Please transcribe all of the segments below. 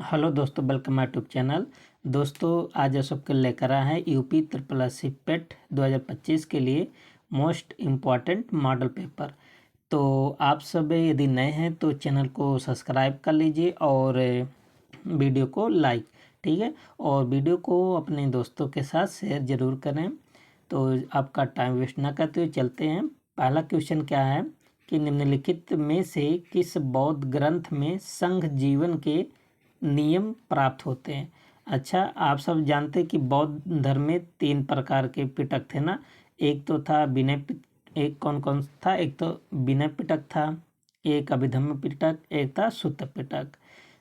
Hello दोस्तों, welcome my YouTube channel. दोस्तों, आज आप सबके लेकर आए हैं यूपी ट्रिपल पेट 2025 के लिए मोस्ट इम्पॉर्टेंट मॉडल पेपर। तो आप सब यदि नए हैं तो चैनल को सब्सक्राइब कर लीजिए और वीडियो को लाइक, ठीक है, और वीडियो को अपने दोस्तों के साथ शेयर ज़रूर करें। तो आपका टाइम वेस्ट ना करते हुए चलते हैं। पहला क्वेश्चन क्या है कि निम्नलिखित में से किस बौद्ध ग्रंथ में संघ जीवन के नियम प्राप्त होते हैं। अच्छा, आप सब जानते हैं कि बौद्ध धर्म में 3 प्रकार के पिटक थे ना। एक तो था एक कौन कौन था, एक तो विनय पिटक था, एक अभिधम्म पिटक, एक था सुत्त पिटक।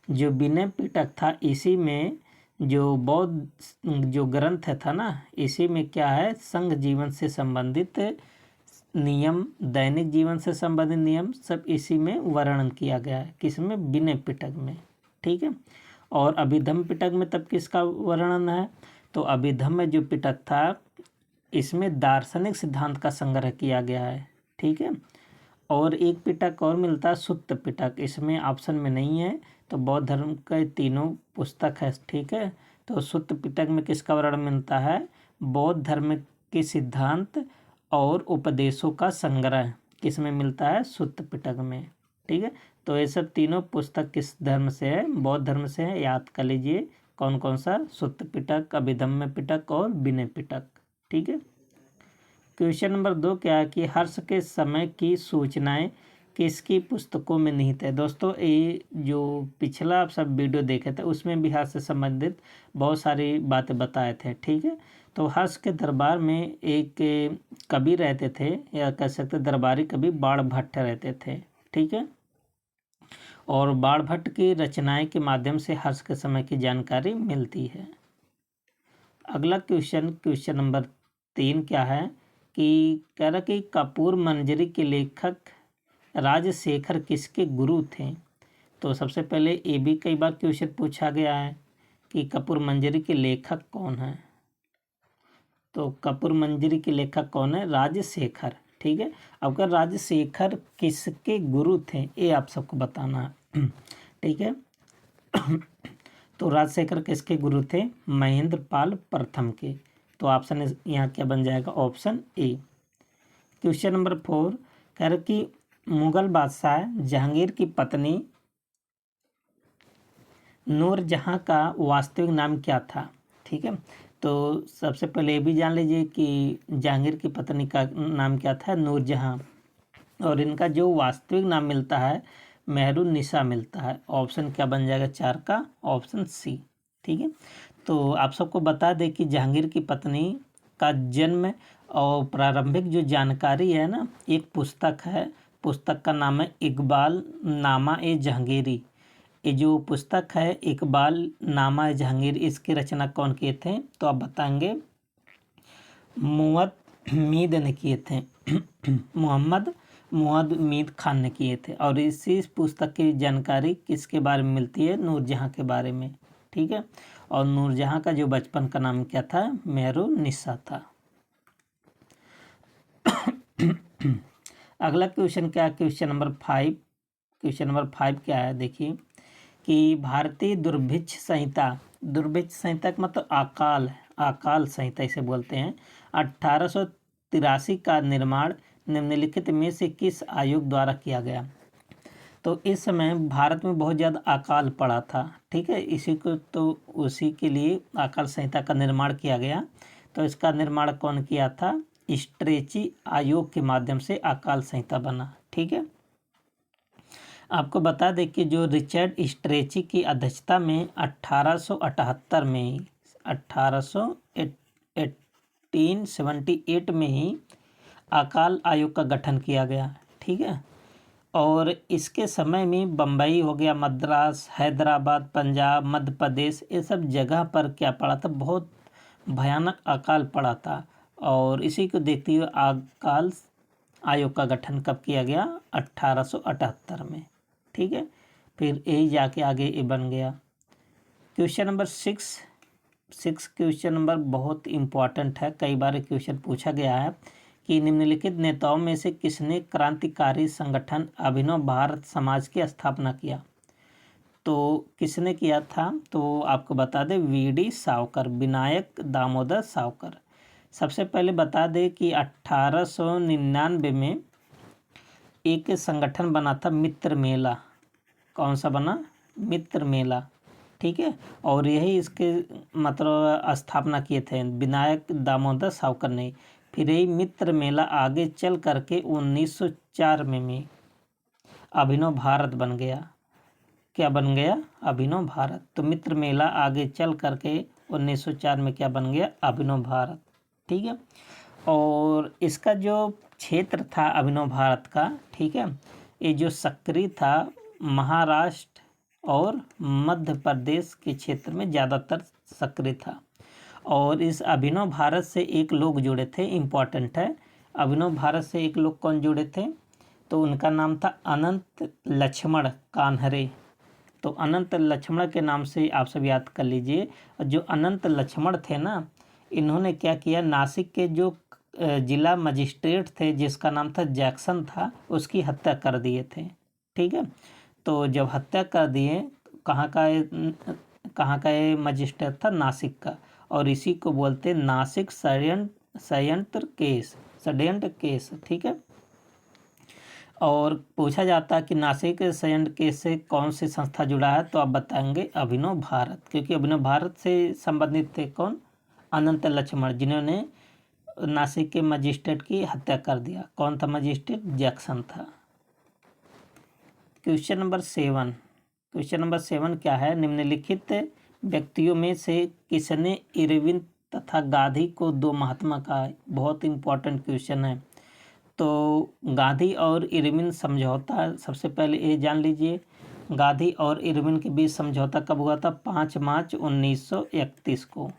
जो विनय पिटक था, इसी में जो बौद्ध जो ग्रंथ था ना, इसी में क्या है, संघ जीवन से संबंधित नियम, दैनिक जीवन से संबंधित नियम सब इसी में वर्णन किया गया है। किसमें? विनय पिटक में, ठीक है। और अभिधम्म पिटक में तब किसका वर्णन है? तो अभिधम्म जो पिटक था, इसमें दार्शनिक सिद्धांत का संग्रह किया गया है, ठीक है। और एक पिटक और मिलता है सुत्त पिटक, इसमें ऑप्शन में नहीं है। तो बौद्ध धर्म के तीनों पुस्तक है, ठीक है। तो सुत्त पिटक में किसका वर्णन मिलता है? बौद्ध धर्म के सिद्धांत और उपदेशों का संग्रह किस में मिलता है? सुत्त पिटक में, ठीक है। तो ये सब तीनों पुस्तक किस धर्म से है? बौद्ध धर्म से है। याद कर लीजिए कौन कौन सा, सुत्त पिटक, अभिधम्म पिटक और विनय पिटक, ठीक है। क्वेश्चन नंबर 2 क्या है कि हर्ष के समय की सूचनाएं किसकी पुस्तकों में निहित है। दोस्तों, ये जो पिछला आप सब वीडियो देखे थे उसमें भी हर्ष से संबंधित बहुत सारी बातें बताए थे, ठीक है। तो हर्ष के दरबार में एक कवि रहते थे, या कह सकते दरबारी कवि बाणभट्ट रहते थे, ठीक है। और बाणभट्ट की रचनाएं के माध्यम से हर्ष के समय की जानकारी मिलती है। अगला क्वेश्चन नंबर 3 क्या है कि कह रहा कि कपूर मंजरी के लेखक राजशेखर किसके गुरु थे। तो सबसे पहले ये भी कई बार क्वेश्चन पूछा गया है कि कपूर मंजरी के लेखक कौन है। तो कपूर मंजरी के लेखक कौन है? राजशेखर, ठीक है। अब अगर राजशेखर किसके गुरु थे, ये आप सबको बताना है, ठीक है। तो राजशेखर किसके गुरु थे? महेंद्रपाल प्रथम के। तो ऑप्शन यहाँ क्या बन जाएगा? Option A. क्वेश्चन नंबर 4 कह रहे कि मुगल बादशाह जहांगीर की पत्नी नूरजहां का वास्तविक नाम क्या था, ठीक है। तो सबसे पहले ये भी जान लीजिए कि जहांगीर की पत्नी का नाम क्या था? नूरजहां। और इनका जो वास्तविक नाम मिलता है मेहरुन्निसा मिलता है। ऑप्शन क्या बन जाएगा 4 का? ऑप्शन सी, ठीक है। तो आप सबको बता दें कि जहांगीर की पत्नी का जन्म और प्रारंभिक जो जानकारी है ना, एक पुस्तक है, पुस्तक का नाम है इकबाल नामा ए जहांगीरी। ये जो पुस्तक है इकबाल नामा ए जहांगीर, इसकी रचना कौन किए थे? तो आप बताएंगे मुअद्दमीद ने किए थे, मोहम्मद मुअद्दमीद खान ने किए थे। और इसी पुस्तक की जानकारी किसके बारे में मिलती है? नूरजहां के बारे में, ठीक है। और नूरजहां का जो बचपन का नाम क्या था? मेहरुन्निसा था। अगला क्वेश्चन क्या है? Question number 5। क्वेश्चन नंबर 5 क्या है देखिए कि भारतीय दुर्भिक्ष संहिता, दुर्भिक्ष संहिता का मतलब अकाल, अकाल संहिता इसे बोलते हैं, 1883 का निर्माण निम्नलिखित में से किस आयोग द्वारा किया गया। तो इस समय भारत में बहुत ज़्यादा अकाल पड़ा था, ठीक है। इसी को तो उसी के लिए अकाल संहिता का निर्माण किया गया। तो इसका निर्माण कौन किया था? स्ट्रेची आयोग के माध्यम से अकाल संहिता बना, ठीक है। आपको बता दें कि जो रिचर्ड स्ट्रेची की अध्यक्षता में 1878 में 1878 में ही अकाल आयोग का गठन किया गया, ठीक है। और इसके समय में बम्बई हो गया, मद्रास, हैदराबाद, पंजाब, मध्य प्रदेश, ये सब जगह पर क्या पड़ा था? बहुत भयानक अकाल पड़ा था। और इसी को देखते हुए अकाल आयोग का गठन कब किया गया? 1878 में, ठीक है। फिर यही जाके आगे ये बन गया। क्वेश्चन नंबर 6 क्वेश्चन नंबर बहुत इम्पॉर्टेंट है, कई बार क्वेश्चन पूछा गया है कि निम्नलिखित नेताओं में से किसने क्रांतिकारी संगठन अभिनव भारत समाज की स्थापना किया। तो किसने किया था? तो आपको बता दें वीडी सावरकर, विनायक दामोदर सावरकर। सबसे पहले बता दें कि 1899 में एक संगठन बना था मित्र मेला। कौन सा बना? मित्र मेला, ठीक है। और यही इसके मतलब स्थापना किए थे विनायक दामोदर सावरकर ने। फिर यही मित्र मेला आगे चल करके 1904 में अभिनव भारत बन गया। क्या बन गया? अभिनव भारत। तो मित्र मेला आगे चल करके 1904 में क्या बन गया? अभिनव भारत, ठीक है। और इसका जो क्षेत्र था अभिनव भारत का, ठीक है, ये जो सक्रिय था महाराष्ट्र और मध्य प्रदेश के क्षेत्र में ज़्यादातर सक्रिय था। और इस अभिनव भारत से एक लोग जुड़े थे, इम्पॉर्टेंट है। अभिनव भारत से एक लोग कौन जुड़े थे? तो उनका नाम था अनंत लक्ष्मण कान्हरे। तो अनंत लक्ष्मण के नाम से आप सब याद कर लीजिए। जो अनंत लक्ष्मण थे ना, इन्होंने क्या किया, नासिक के जो जिला मजिस्ट्रेट थे जिसका नाम था जैक्सन था, उसकी हत्या कर दिए थे, ठीक है। तो जब हत्या कर दिए, कहाँ का ये मजिस्ट्रेट था? नासिक का। और इसी को बोलते नासिक षड्यंत्र केस, ठीक है। और पूछा जाता कि नासिक षड्यंत्र केस से कौन सी संस्था जुड़ा है, तो आप बताएंगे अभिनव भारत, क्योंकि अभिनव भारत से संबंधित थे कौन? अनंत लक्ष्मण, जिन्होंने नासिक के मजिस्ट्रेट की हत्या कर दिया। कौन था मजिस्ट्रेट? जैक्सन था। क्वेश्चन नंबर 7 क्या है? निम्नलिखित व्यक्तियों में से किसने इरविन तथा गांधी को दो महात्मा कहा है? बहुत इंपॉर्टेंट क्वेश्चन है। तो गांधी और इरविन समझौता, सबसे पहले ये जान लीजिए, गांधी और इरविन के बीच समझौता कब हुआ था? 5 मार्च 1931 को।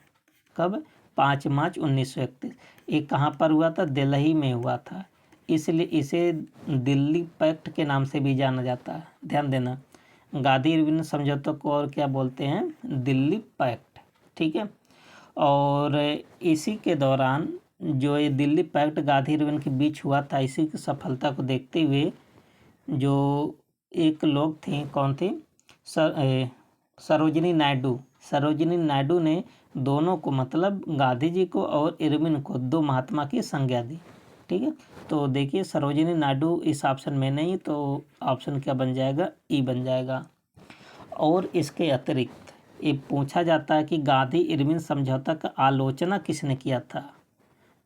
कब? 5 मार्च 1931। ये कहाँ पर हुआ था? दिल्ली में हुआ था, इसलिए इसे दिल्ली पैक्ट के नाम से भी जाना जाता है। ध्यान देना, गांधी इरविन समझौते को और क्या बोलते हैं? दिल्ली पैक्ट, ठीक है। और इसी के दौरान जो ये दिल्ली पैक्ट गांधी इरविन के बीच हुआ था, इसी की सफलता को देखते हुए जो एक लोग थे, कौन थे? सरोजिनी नायडू ने दोनों को, मतलब गांधी जी को और इरविन को, दो महात्मा की संज्ञा दी, ठीक है। तो देखिए सरोजिनी नायडू इस ऑप्शन में नहीं, तो ऑप्शन क्या बन जाएगा? ई बन जाएगा। और इसके अतिरिक्त ये पूछा जाता है कि गांधी इरविन समझौता का आलोचना किसने किया था,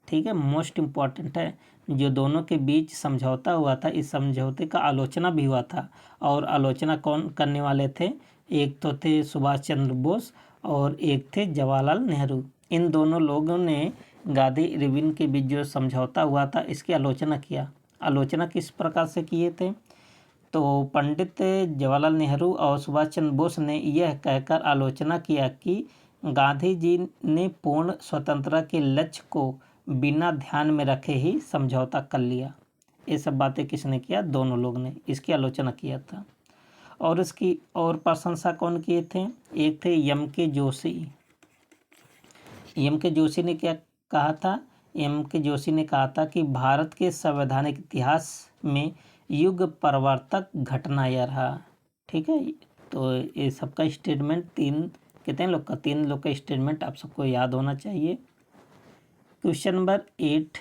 ठीक है। मोस्ट इम्पॉर्टेंट है, जो दोनों के बीच समझौता हुआ था, इस समझौते का आलोचना भी हुआ था। और आलोचना कौन करने वाले थे? एक तो थे सुभाष चंद्र बोस और एक थे जवाहरलाल नेहरू। इन दोनों लोगों ने गांधी इरविन के बीच जो समझौता हुआ था, इसकी आलोचना किया। आलोचना किस प्रकार से किए थे? तो पंडित जवाहरलाल नेहरू और सुभाष चंद्र बोस ने यह कहकर आलोचना किया कि गांधी जी ने पूर्ण स्वतंत्रता के लक्ष्य को बिना ध्यान में रखे ही समझौता कर लिया। ये सब बातें किसने किया? दोनों लोग ने इसकी आलोचना किया था। और इसकी और प्रशंसा कौन किए थे? एक थे एम के जोशी ने क्या कहा था? एम के जोशी ने कहा था कि भारत के संवैधानिक इतिहास में युग परिवर्तक घटना यह रहा, ठीक है। तो ये सबका स्टेटमेंट तीन लोग का स्टेटमेंट आप सबको याद होना चाहिए। क्वेश्चन नंबर 8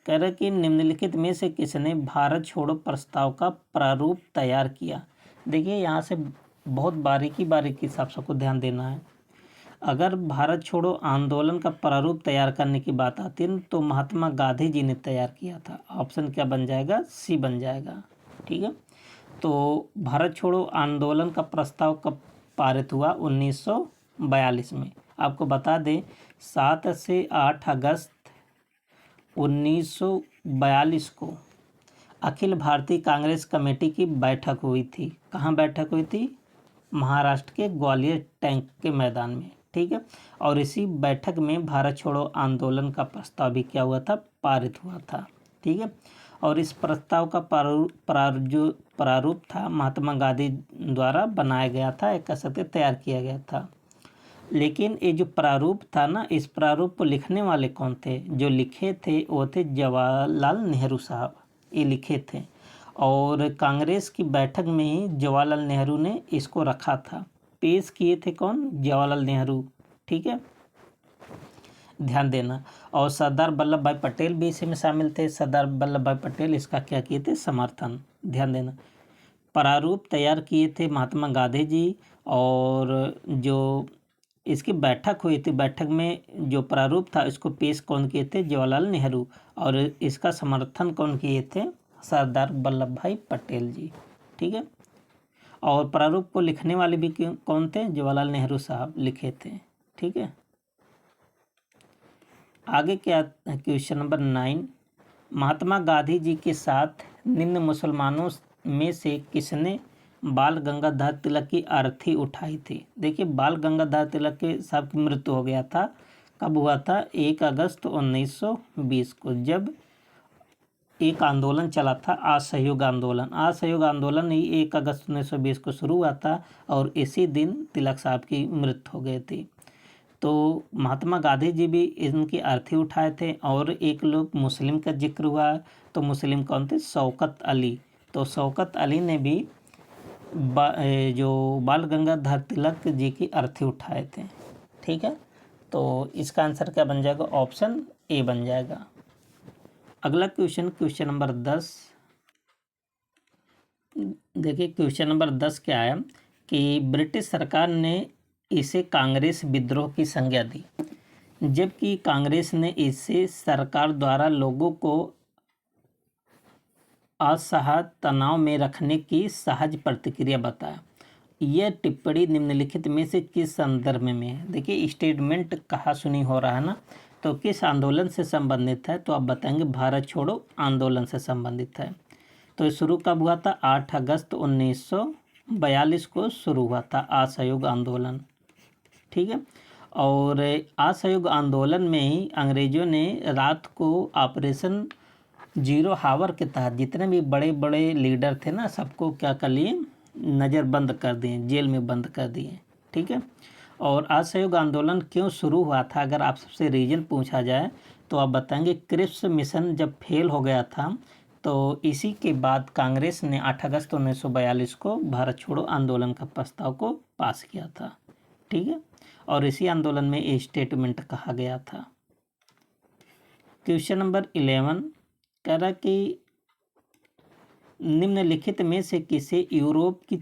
कह रहा कि निम्नलिखित में से किसने भारत छोड़ो प्रस्ताव का प्रारूप तैयार किया? देखिए यहाँ से बहुत बारीकी से आप सबको ध्यान देना है। अगर भारत छोड़ो आंदोलन का प्रारूप तैयार करने की बात आती है तो महात्मा गांधी जी ने तैयार किया था। ऑप्शन क्या बन जाएगा? सी बन जाएगा, ठीक है। तो भारत छोड़ो आंदोलन का प्रस्ताव कब पारित हुआ? 1942 में। आपको बता दें 7 से 8 अगस्त 1942 को अखिल भारतीय कांग्रेस कमेटी की बैठक हुई थी। कहाँ बैठक हुई थी? महाराष्ट्र के ग्वालियर टैंक के मैदान में, ठीक है। और इसी बैठक में भारत छोड़ो आंदोलन का प्रस्ताव भी क्या हुआ था? पारित हुआ था, ठीक है। और इस प्रस्ताव का प्रारूप था महात्मा गांधी द्वारा बनाया गया था, एक कह सकते तैयार किया गया था। लेकिन ये जो प्रारूप था ना, इस प्रारूप को लिखने वाले कौन थे? जो लिखे थे वो थे जवाहरलाल नेहरू साहब, ये लिखे थे। और कांग्रेस की बैठक में ही जवाहरलाल नेहरू ने इसको रखा था। पेश किए थे कौन? जवाहरलाल नेहरू। ठीक है, ध्यान देना। और सरदार वल्लभ भाई पटेल भी इसी में शामिल थे। सरदार वल्लभ भाई पटेल इसका क्या किए थे? समर्थन। ध्यान देना। प्रारूप तैयार किए थे महात्मा गांधी जी, और जो इसकी बैठक हुई थी, बैठक में जो प्रारूप था इसको पेश कौन किए थे? जवाहरलाल नेहरू। और इसका समर्थन कौन किए थे? सरदार वल्लभ भाई पटेल जी। ठीक है, और प्रारूप को लिखने वाले भी कौन थे? जवाहरलाल नेहरू साहब लिखे थे। ठीक है, आगे क्या? क्वेश्चन नंबर 9, महात्मा गांधी जी के साथ निम्न मुसलमानों में से किसने बाल गंगाधर तिलक की अर्थी उठाई थी? देखिए, बाल गंगाधर तिलक के साहब की मृत्यु हो गया था। कब हुआ था? 1 अगस्त 1920 को, जब एक आंदोलन चला था, असहयोग आंदोलन। असहयोग आंदोलन ही 1 अगस्त 1920 को शुरू हुआ था, और इसी दिन तिलक साहब की मृत्यु हो गई थी। तो महात्मा गांधी जी भी इनकी अर्थी उठाए थे। और एक लोग मुस्लिम का जिक्र हुआ, तो मुस्लिम कौन थे? शौकत अली। तो शौकत अली ने भी जो बाल गंगाधर तिलक जी की अर्थी उठाए थे। ठीक है, तो इसका आंसर क्या बन जाएगा? ऑप्शन ए बन जाएगा। अगला क्वेश्चन, क्वेश्चन नंबर 10। देखिए, क्वेश्चन नंबर 10 क्या है कि ब्रिटिश सरकार ने इसे कांग्रेस विद्रोह की संज्ञा दी, जबकि कांग्रेस ने इसे सरकार द्वारा लोगों को असहज तनाव में रखने की सहज प्रतिक्रिया बताया। यह टिप्पणी निम्नलिखित में से किस संदर्भ में है? देखिए, स्टेटमेंट कहा सुनी हो रहा है ना, तो किस आंदोलन से संबंधित है? तो आप बताएंगे भारत छोड़ो आंदोलन से संबंधित है। तो शुरू कब हुआ था? 8 अगस्त 1942 को शुरू हुआ था असहयोग आंदोलन। ठीक है, और असहयोग आंदोलन में ही अंग्रेजों ने रात को ऑपरेशन जीरो हावर के तहत जितने भी बड़े बड़े लीडर थे ना, सबको क्या कर लिए? नज़रबंद कर दिए, जेल में बंद कर दिए। ठीक है, और असहयोग आंदोलन क्यों शुरू हुआ था? अगर आप सबसे रीजन पूछा जाए तो आप बताएंगे क्रिप्स मिशन जब फेल हो गया था, तो इसी के बाद कांग्रेस ने 8 अगस्त 1942 को भारत छोड़ो आंदोलन का प्रस्ताव को पास किया था। ठीक है, और इसी आंदोलन में ये स्टेटमेंट कहा गया था। क्वेश्चन नंबर 11 कह रहा कि निम्नलिखित में से किसे यूरोप की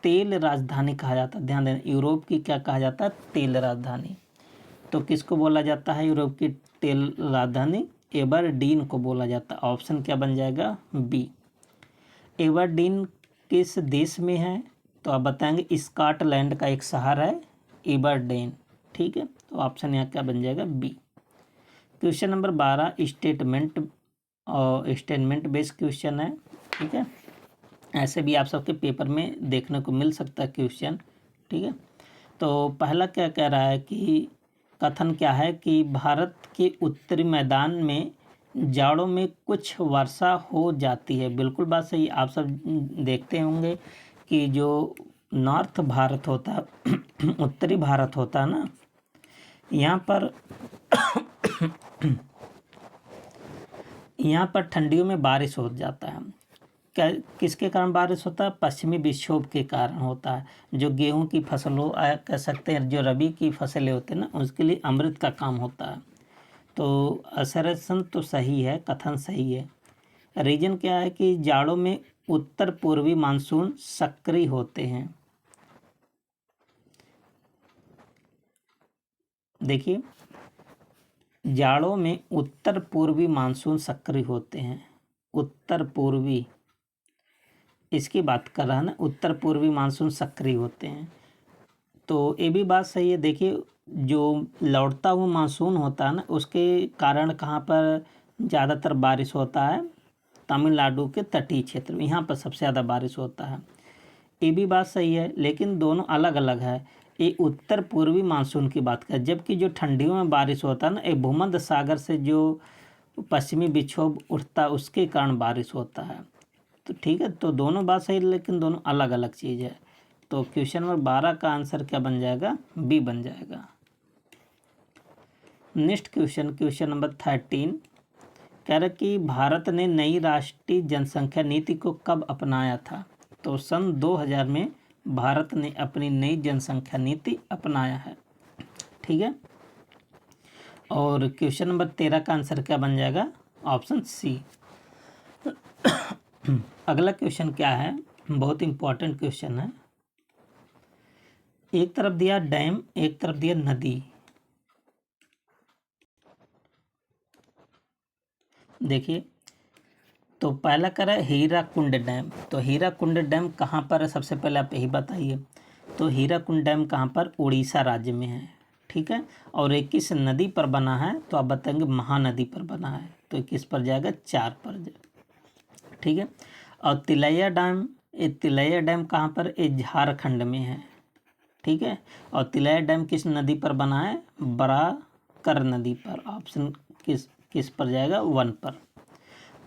तेल राजधानी कहा जाता है? ध्यान देना, यूरोप की क्या कहा जाता है? तेल राजधानी। तो किसको बोला जाता है यूरोप की तेल राजधानी? एबरडीन को बोला जाता है। ऑप्शन क्या बन जाएगा? बी। एबरडीन किस देश में है? तो आप बताएंगे स्कॉटलैंड का एक शहर है एबरडीन। ठीक है, तो ऑप्शन यहाँ क्या बन जाएगा? B. Question number 12 statement based question है। ठीक है, ऐसे भी आप सबके पेपर में देखने को मिल सकता है क्वेश्चन। ठीक है, तो पहला क्या कह रहा है कि कथन क्या है कि भारत के उत्तरी मैदान में जाड़ों में कुछ वर्षा हो जाती है। बिल्कुल बात सही। आप सब देखते होंगे कि जो नॉर्थ भारत होता है उत्तरी भारत होता है ना, यहाँ पर ठंडियों में बारिश हो जाता है। क्या किसके कारण बारिश होता है? पश्चिमी विक्षोभ के कारण होता है। जो गेहूं की फसलों कह सकते हैं, जो रबी की फसलें होती हैं ना, उसके लिए अमृत का काम होता है। तो असरसन तो सही है, कथन सही है। रीजन क्या है कि जाड़ों में उत्तर पूर्वी मानसून सक्रिय होते हैं। देखिए, जाड़ों में उत्तर पूर्वी मानसून सक्रिय होते हैं। उत्तर पूर्वी, इसकी बात कर रहा है ना, उत्तर पूर्वी मानसून सक्रिय होते हैं। तो ये भी बात सही है। देखिए, जो लौटता हुआ मानसून होता है ना, उसके कारण कहाँ पर ज़्यादातर बारिश होता है? तमिलनाडु के तटीय क्षेत्र में, यहाँ पर सबसे ज़्यादा बारिश होता है। ये भी बात सही है, लेकिन दोनों अलग अलग है। ये उत्तर पूर्वी मानसून की बात कर, जबकि जो ठंडियों में बारिश होता है ना, ये भूमध्य सागर से जो पश्चिमी विक्षोभ उठता है उसके कारण बारिश होता है। तो ठीक है, तो दोनों बात सही, लेकिन दोनों अलग अलग चीज़ है। तो क्वेश्चन नंबर 12 का आंसर क्या बन जाएगा? बी बन जाएगा। नेक्स्ट क्वेश्चन, क्वेश्चन नंबर 13 कह रहा कि भारत ने नई राष्ट्रीय जनसंख्या नीति को कब अपनाया था। तो सन 2000 में भारत ने अपनी नई जनसंख्या नीति अपनाया है। ठीक है। और क्वेश्चन नंबर 13 का आंसर क्या बन जाएगा, ऑप्शन सी। अगला क्वेश्चन क्या है, बहुत इंपॉर्टेंट क्वेश्चन है। एक तरफ दिया डैम, एक तरफ दिया नदी। देखिए, तो पहला करा हीराकुंड डैम। तो हीराकुंड डैम कहाँ पर है, सबसे पहले आप यही बताइए। तो हीराकुंड डैम कहाँ पर, उड़ीसा राज्य में है। ठीक है। और 21 नदी पर बना है, तो आप बताएंगे महानदी पर बना है। तो 21 पर जाएगा, 4 पर। ठीक है। और तिलैया डैम, ये तिलैया डैम कहाँ पर, ये झारखंड में है। ठीक है। और तिलैया डैम किस नदी पर बना है, बराकर नदी पर। ऑप्शन किस पर जाएगा, 1 पर।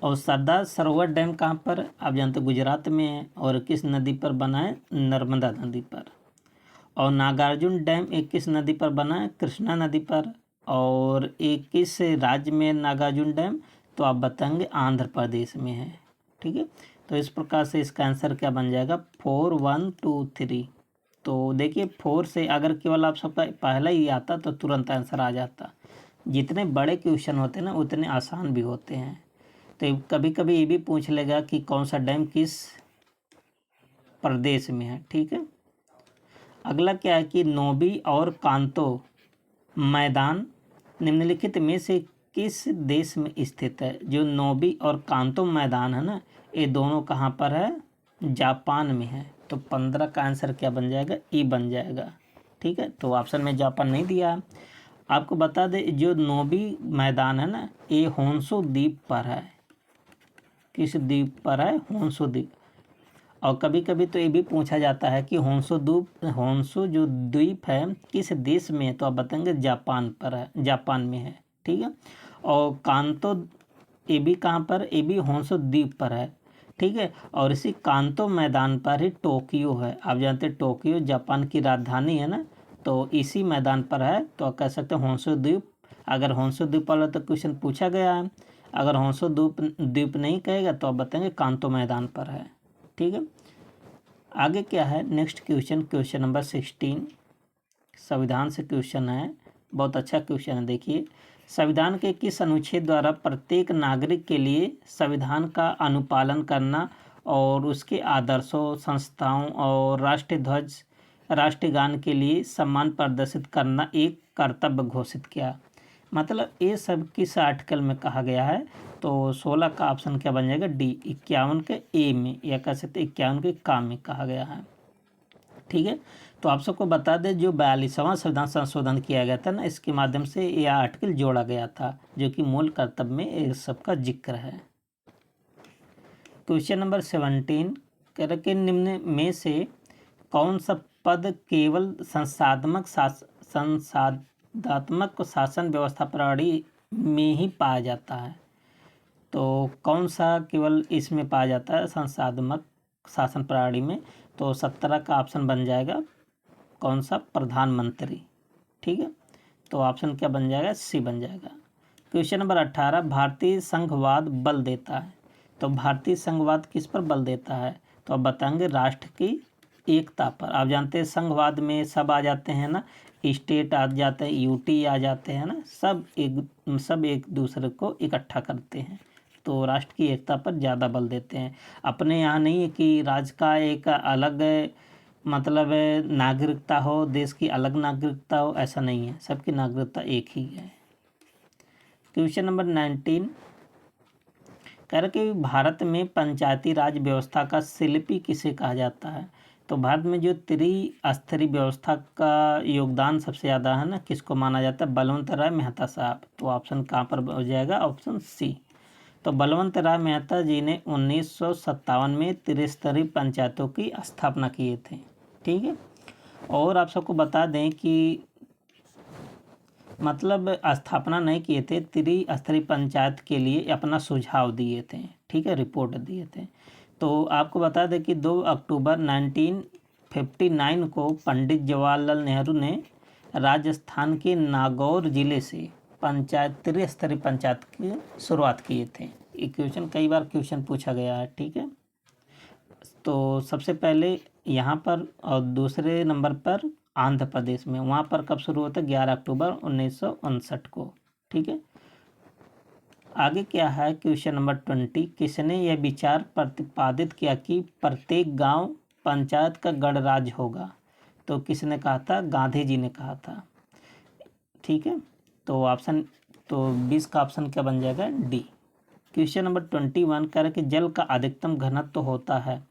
और सरदार सरोवर डैम कहाँ पर, आप जानते हो गुजरात में है। और किस नदी पर बना है, नर्मदा नदी पर। और नागार्जुन डैम एक किस नदी पर बना है, कृष्णा नदी पर। और एक किस राज्य में नागार्जुन डैम, तो आप बताएंगे आंध्र प्रदेश में है। ठीक है। तो इस प्रकार से इसका आंसर क्या बन जाएगा, 4, 1, 2, 3। तो देखिए 4 से अगर केवल आप सबका पहला ही आता तो तुरंत आंसर आ जाता। जितने बड़े क्वेश्चन होते हैं ना उतने आसान भी होते हैं। तो कभी कभी ये भी पूछ लेगा कि कौन सा डैम किस प्रदेश में है। ठीक है। अगला क्या है कि नोबी और कांतो मैदान निम्नलिखित में से किस देश में स्थित है। जो नोबी और कांतो मैदान है ना, ये दोनों कहाँ पर है, जापान में है। तो 15 का आंसर क्या बन जाएगा, ई बन जाएगा। ठीक है। तो ऑप्शन में जापान नहीं दिया। आपको बता दे जो नोबी मैदान है ना, ये होन्शु द्वीप पर है। किस द्वीप पर है, होन्शु द्वीप। और कभी कभी तो ये भी पूछा जाता है कि होन्शु जो द्वीप है किस देश में है, तो आप बताएंगे जापान पर है, जापान में है। ठीक है। और कांतो ये भी कहाँ पर, ये भी होन्शु द्वीप पर है। ठीक है। और इसी कांतो मैदान पर ही टोक्यो है। आप जानते हैं टोक्यो जापान की राजधानी है ना, तो इसी मैदान पर है। तो आप कह सकते हैं होन्शु द्वीप। अगर होन्शु द्वीप वाला तो क्वेश्चन पूछा गया है। अगर होन्शु द्वीप नहीं कहेगा तो आप बताएंगे कांतो मैदान पर है। ठीक है। आगे क्या है, नेक्स्ट क्वेश्चन, क्वेश्चन नंबर 16 संविधान से क्वेश्चन है। बहुत अच्छा क्वेश्चन है। देखिए, संविधान के किस अनुच्छेद द्वारा प्रत्येक नागरिक के लिए संविधान का अनुपालन करना और उसके आदर्शों, संस्थाओं और राष्ट्रीय ध्वज, राष्ट्रगान के लिए सम्मान प्रदर्शित करना एक कर्तव्य घोषित किया। मतलब ये सब किस आर्टिकल में कहा गया है। तो 16 का ऑप्शन क्या बन जाएगा, डी। 51 के ए में, या कह सकते 51 के का में कहा गया है। ठीक है। तो आप सबको बता दें जो 42वां संविधान संशोधन किया गया था ना, इसके माध्यम से यह आर्टिकल जोड़ा गया था, जो कि मूल कर्तव्य में इस सब का जिक्र है। क्वेश्चन नंबर 17 कह रहे कि निम्न में से कौन सा पद केवल संसाधात्मक शासन व्यवस्था प्रणाली में ही पाया जाता है। तो कौन सा केवल इसमें पाया जाता है, संसाधात्मक शासन प्रणाली में। तो 17 का ऑप्शन बन जाएगा कौन सा, प्रधानमंत्री। ठीक है। तो ऑप्शन क्या बन जाएगा, सी बन जाएगा। क्वेश्चन नंबर 18 भारतीय संघवाद बल देता है। तो भारतीय संघवाद किस पर बल देता है, तो आप बताएंगे राष्ट्र की एकता पर। आप जानते हैं संघवाद में सब आ जाते हैं ना, स्टेट आ जाते हैं, यूटी आ जाते हैं ना, सब एक दूसरे को इकट्ठा करते हैं। तो राष्ट्र की एकता पर ज़्यादा बल देते हैं। अपने यहाँ नहीं है कि राज्य का एक अलग मतलब नागरिकता हो, देश की अलग नागरिकता हो, ऐसा नहीं है। सबकी नागरिकता एक ही है। क्वेश्चन नंबर 19 कह रहे कि भारत में पंचायती राज व्यवस्था का शिल्पी किसे कहा जाता है। तो भारत में जो त्रिस्तरीय व्यवस्था का योगदान सबसे ज़्यादा है ना, किसको माना जाता है, बलवंत राय मेहता साहब। तो ऑप्शन कहाँ पर हो जाएगा, ऑप्शन सी। तो बलवंत राय मेहता जी ने 1957 में त्रिस्तरीय पंचायतों की स्थापना किए थे। ठीक है। और आप सबको बता दें कि मतलब स्थापना नहीं किए थे, त्रिस्तरीय पंचायत के लिए अपना सुझाव दिए थे। ठीक है, रिपोर्ट दिए थे। तो आपको बता दें कि 2 अक्टूबर 1959 को पंडित जवाहरलाल नेहरू ने राजस्थान के नागौर जिले से पंचायत त्रिस्तरीय पंचायत की शुरुआत किए थे। ये क्वेश्चन कई बार क्वेश्चन पूछा गया है, ठीक है। तो सबसे पहले यहाँ पर और दूसरे नंबर पर आंध्र प्रदेश में, वहाँ पर कब शुरू होता है? 11 अक्टूबर 1959 को, ठीक है। आगे क्या है क्वेश्चन नंबर 20, किसने यह विचार प्रतिपादित किया कि प्रत्येक गांव पंचायत का गणराज्य होगा? तो किसने कहा था? गांधी जी ने कहा था, ठीक है। तो 20 का ऑप्शन क्या बन जाएगा? डी। क्वेश्चन नंबर 21 कह रहा है कि जल का अधिकतम घनत्व होता है।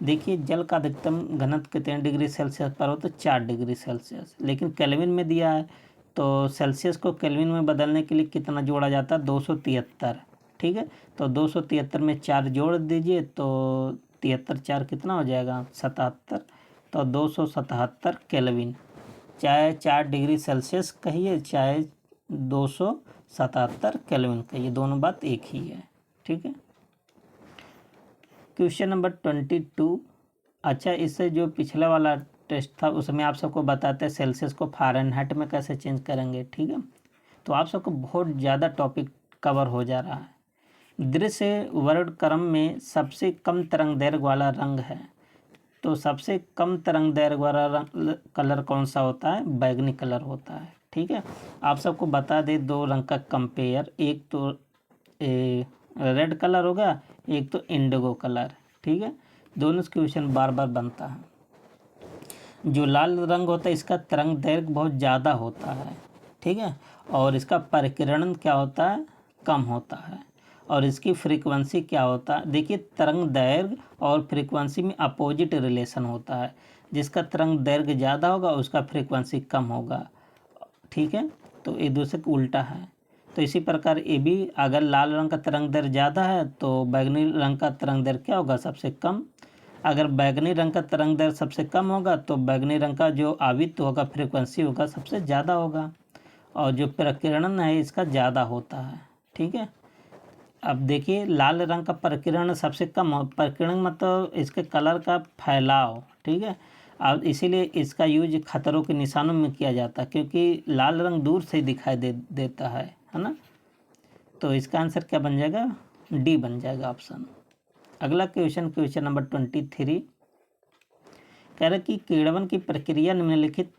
देखिए जल का अधिकतम घनत्व कितने डिग्री सेल्सियस पर हो? तो 4 डिग्री सेल्सियस, लेकिन केल्विन में दिया है, तो सेल्सियस को केल्विन में बदलने के लिए कितना जोड़ा जाता है? 273, ठीक है। तो 273 में 4 जोड़ दीजिए तो 73 4 कितना हो जाएगा? 77। तो 277 केल्विन, चाहे 4 डिग्री सेल्सियस कहिए चाहे 277 केल्विन कहिए, दोनों बात एक ही है, ठीक है। क्वेश्चन नंबर 22, अच्छा इससे जो पिछला वाला टेस्ट था उसमें आप सबको बताते हैं सेल्सियस को फ़ारेनहाइट में कैसे चेंज करेंगे, ठीक है। तो आप सबको बहुत ज़्यादा टॉपिक कवर हो जा रहा है। दृश्य वर्णक्रम में सबसे कम तरंग दैर्घ्य वाला रंग है, तो सबसे कम तरंग दैर्घ्य वाला कलर कौन सा होता है? बैगनी कलर होता है, ठीक है। आप सबको बता दे दो रंग का कंपेयर, एक तो रेड कलर होगा, एक तो इंडिगो कलर, ठीक है। दोनों क्वेश्चन बार बार बनता है। जो लाल रंग होता है इसका तरंग दैर्घ्य बहुत ज़्यादा होता है, ठीक है, और इसका परिकिरण क्या होता है? कम होता है। और इसकी फ्रीक्वेंसी क्या होता है? देखिए तरंग दैर्घ्य और फ्रीक्वेंसी में अपोजिट रिलेशन होता है, जिसका तरंग दैर्घ्य ज़्यादा होगा उसका फ्रीक्वेंसी कम होगा, ठीक है। तो एक दूसरे को उल्टा है। तो इसी प्रकार ये भी, अगर लाल रंग का तरंग दैर्घ्य ज़्यादा है तो बैगनी रंग का तरंग दैर्घ्य क्या होगा? सबसे कम। अगर बैगनी रंग का तरंग दैर्घ्य सबसे कम होगा तो बैगनी रंग का जो आवृत्ति होगा, फ्रीक्वेंसी होगा, सबसे ज़्यादा होगा, और जो प्रकीर्णन है इसका ज़्यादा होता है, ठीक है। अब देखिए लाल रंग का प्रकीर्णन सबसे कम हो, प्रकीर्णन मतलब इसके कलर का फैलाव, ठीक है। अब इसीलिए इसका यूज खतरों के निशानों में किया जाता है, क्योंकि लाल रंग दूर से दिखाई देता है ना। तो इसका आंसर क्या बन जाएगा? डी बन जाएगा ऑप्शन। अगला क्वेश्चन नंबर 23 कह रहा है कि किण्वन की प्रक्रिया निम्नलिखित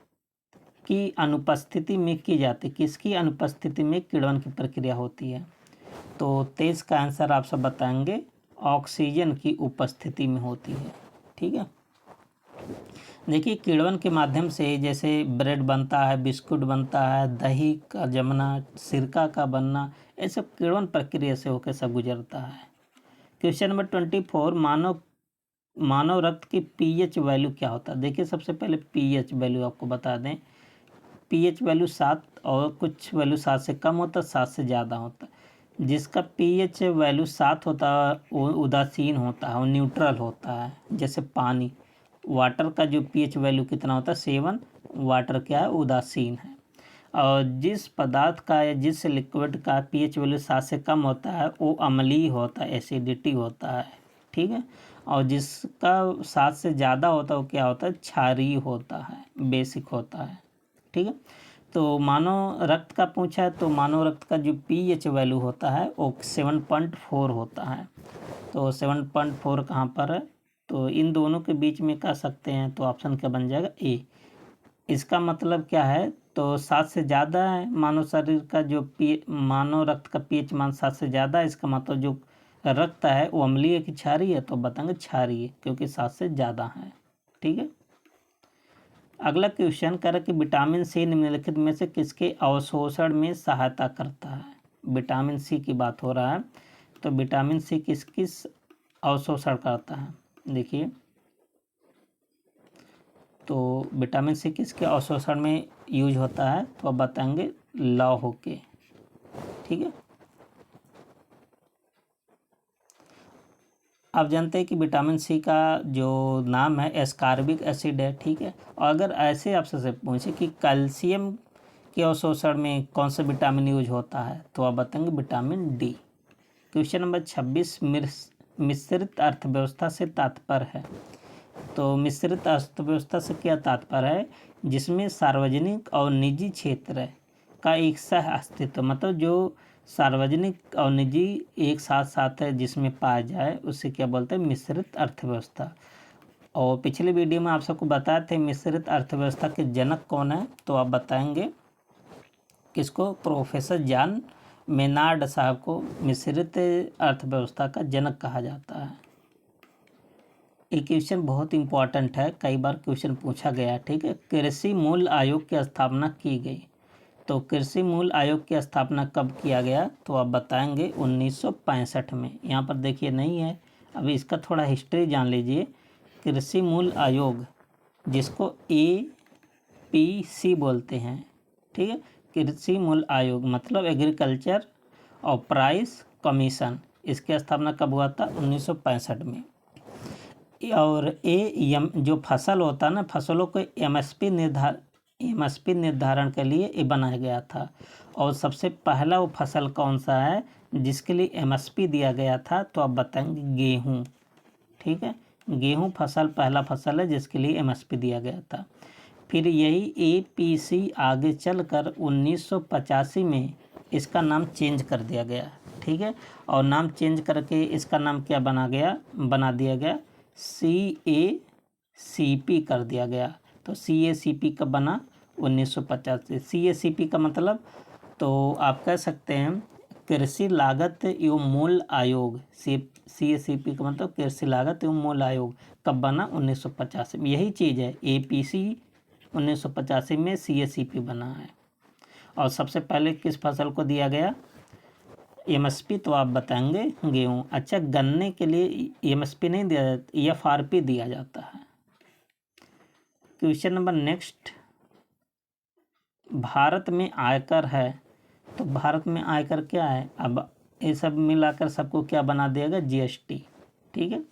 की अनुपस्थिति में की जाती है। किसकी अनुपस्थिति में किण्वन की प्रक्रिया होती है? तो 23 का आंसर आप सब बताएंगे, ऑक्सीजन की उपस्थिति में होती है, ठीक है। देखिए किण्वन के माध्यम से जैसे ब्रेड बनता है, बिस्कुट बनता है, दही का जमना, सिरका का बनना, ये सब किण्वन प्रक्रिया से होकर सब गुजरता है। क्वेश्चन नंबर 24, मानव रक्त की पीएच वैल्यू क्या होता है? देखिए सबसे पहले पीएच वैल्यू आपको बता दें, पीएच वैल्यू 7 और कुछ वैल्यू 7 से कम होता है, 7 से ज़्यादा होता है। जिसका पीएच वैल्यू 7 होता है वो उदासीन होता है, वो न्यूट्रल होता है। जैसे पानी, वाटर का जो पीएच वैल्यू कितना होता है? 7। वाटर क्या है? उदासीन है। और जिस पदार्थ का या जिस लिक्विड का पीएच वैल्यू 7 से कम होता है वो अम्लीय होता है, एसिडिटी होता है, ठीक है। और जिसका 7 से ज़्यादा होता है वो क्या होता है? क्षारीय होता है, बेसिक होता है, ठीक है। तो मानव रक्त का पूछा है, तो मानव रक्त का जो पीएच वैल्यू होता है वो 7.4 होता है। तो 7.4 कहाँ पर है? तो इन दोनों के बीच में कह सकते हैं, तो ऑप्शन क्या बन जाएगा? ए। इसका मतलब क्या है? तो 7 से ज़्यादा है मानव शरीर का जो मानव रक्त का पीएच मान 7 से ज़्यादा है, इसका मतलब जो रक्त है वो अम्लीय की क्षारीय है, तो बताएंगे क्षारीय, क्योंकि 7 से ज़्यादा है, ठीक है। अगला क्वेश्चन कह रहा है कि विटामिन सी निम्नलिखित में से किसके अवशोषण में सहायता करता है? विटामिन सी की बात हो रहा है, तो विटामिन सी किस किस अवशोषण करता है? देखिए तो विटामिन सी किसके अवशोषण में यूज होता है? तो अब बताएंगे लौह के, ठीक है। आप जानते हैं कि विटामिन सी का जो नाम है एस्कॉर्बिक एसिड है, ठीक है। और अगर ऐसे आपसे पूछे कि कैल्शियम के अवशोषण में कौन सा विटामिन यूज होता है, तो आप बताएंगे विटामिन डी। क्वेश्चन नंबर 26, मिश्रित अर्थव्यवस्था से तात्पर्य है। तो मिश्रित अर्थव्यवस्था से क्या तात्पर्य है? जिसमें सार्वजनिक और निजी क्षेत्र का एक सह अस्तित्व, मतलब जो सार्वजनिक और निजी एक साथ साथ है जिसमें पाया जाए उसे क्या बोलते हैं, मिश्रित अर्थव्यवस्था। और पिछले वीडियो में आप सबको बताए थे मिश्रित अर्थव्यवस्था के जनक कौन है, तो आप बताएंगे किसको, प्रोफेसर जॉन मेनार्ड साहब को मिश्रित अर्थव्यवस्था का जनक कहा जाता है। ये क्वेश्चन बहुत इंपॉर्टेंट है, कई बार क्वेश्चन पूछा गया। ठीक है, कृषि मूल्य आयोग की स्थापना की गई। तो कृषि मूल्य आयोग की स्थापना कब किया गया, तो आप बताएंगे 1965 में। यहाँ पर देखिए नहीं है, अभी इसका थोड़ा हिस्ट्री जान लीजिए। कृषि मूल्य आयोग, जिसको APC बोलते हैं, ठीक है, कृषि मूल्य आयोग मतलब एग्रीकल्चर और प्राइस कमीशन, इसकी स्थापना कब हुआ था, 1965 में। और जो फसल होता है ना, फसलों को MSP निर्धारण के लिए ये बनाया गया था। और सबसे पहला वो फसल कौन सा है जिसके लिए MSP दिया गया था, तो आप बताएंगे गेहूँ। ठीक है, गेहूँ फसल पहला फसल है जिसके लिए MSP दिया गया था। फिर यही APC आगे चलकर 1985 में इसका नाम चेंज कर दिया गया। ठीक है, और नाम चेंज करके इसका नाम क्या बना दिया गया, CACP कर दिया गया। तो CACP कब बना, 1950 से। CACP का मतलब तो आप कह सकते हैं कृषि लागत एवं मूल्य आयोग। CACP का मतलब कृषि लागत एवं मूल्य आयोग कब बना, 1985 में। यही चीज़ है, APC 1985 में CACP बना है। और सबसे पहले किस फसल को दिया गया MSP, तो आप बताएंगे गेहूँ। अच्छा, गन्ने के लिए MSP नहीं दिया जाता, FRP दिया जाता है। क्वेश्चन नंबर नेक्स्ट, भारत में आयकर है, तो भारत में आयकर क्या है, अब ये सब मिलाकर सबको क्या बना देगा, GST। ठीक है,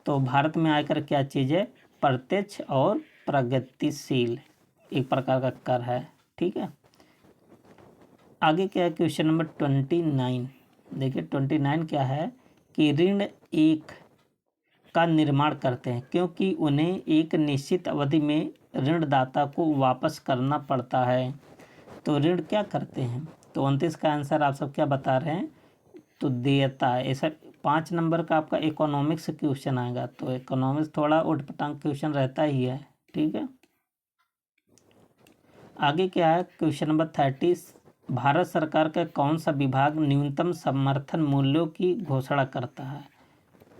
तो भारत में आयकर क्या चीज़ है, प्रत्यक्ष और प्रगतिशील एक प्रकार का कर है। ठीक है, आगे क्या है, क्वेश्चन नंबर 29। देखिए 29 क्या है कि ऋण एक का निर्माण करते हैं क्योंकि उन्हें एक निश्चित अवधि में ऋणदाता को वापस करना पड़ता है। तो ऋण क्या करते हैं, तो 29 का आंसर आप सब क्या बता रहे हैं, तो देयता है। ऐसा 5 नंबर का आपका इकोनॉमिक्स क्वेश्चन आएगा, तो इकोनॉमिक्स थोड़ा उटपटांग क्वेश्चन रहता ही है। ठीक है, आगे क्या है, क्वेश्चन नंबर 30, भारत सरकार का कौन सा विभाग न्यूनतम समर्थन मूल्यों की घोषणा करता है।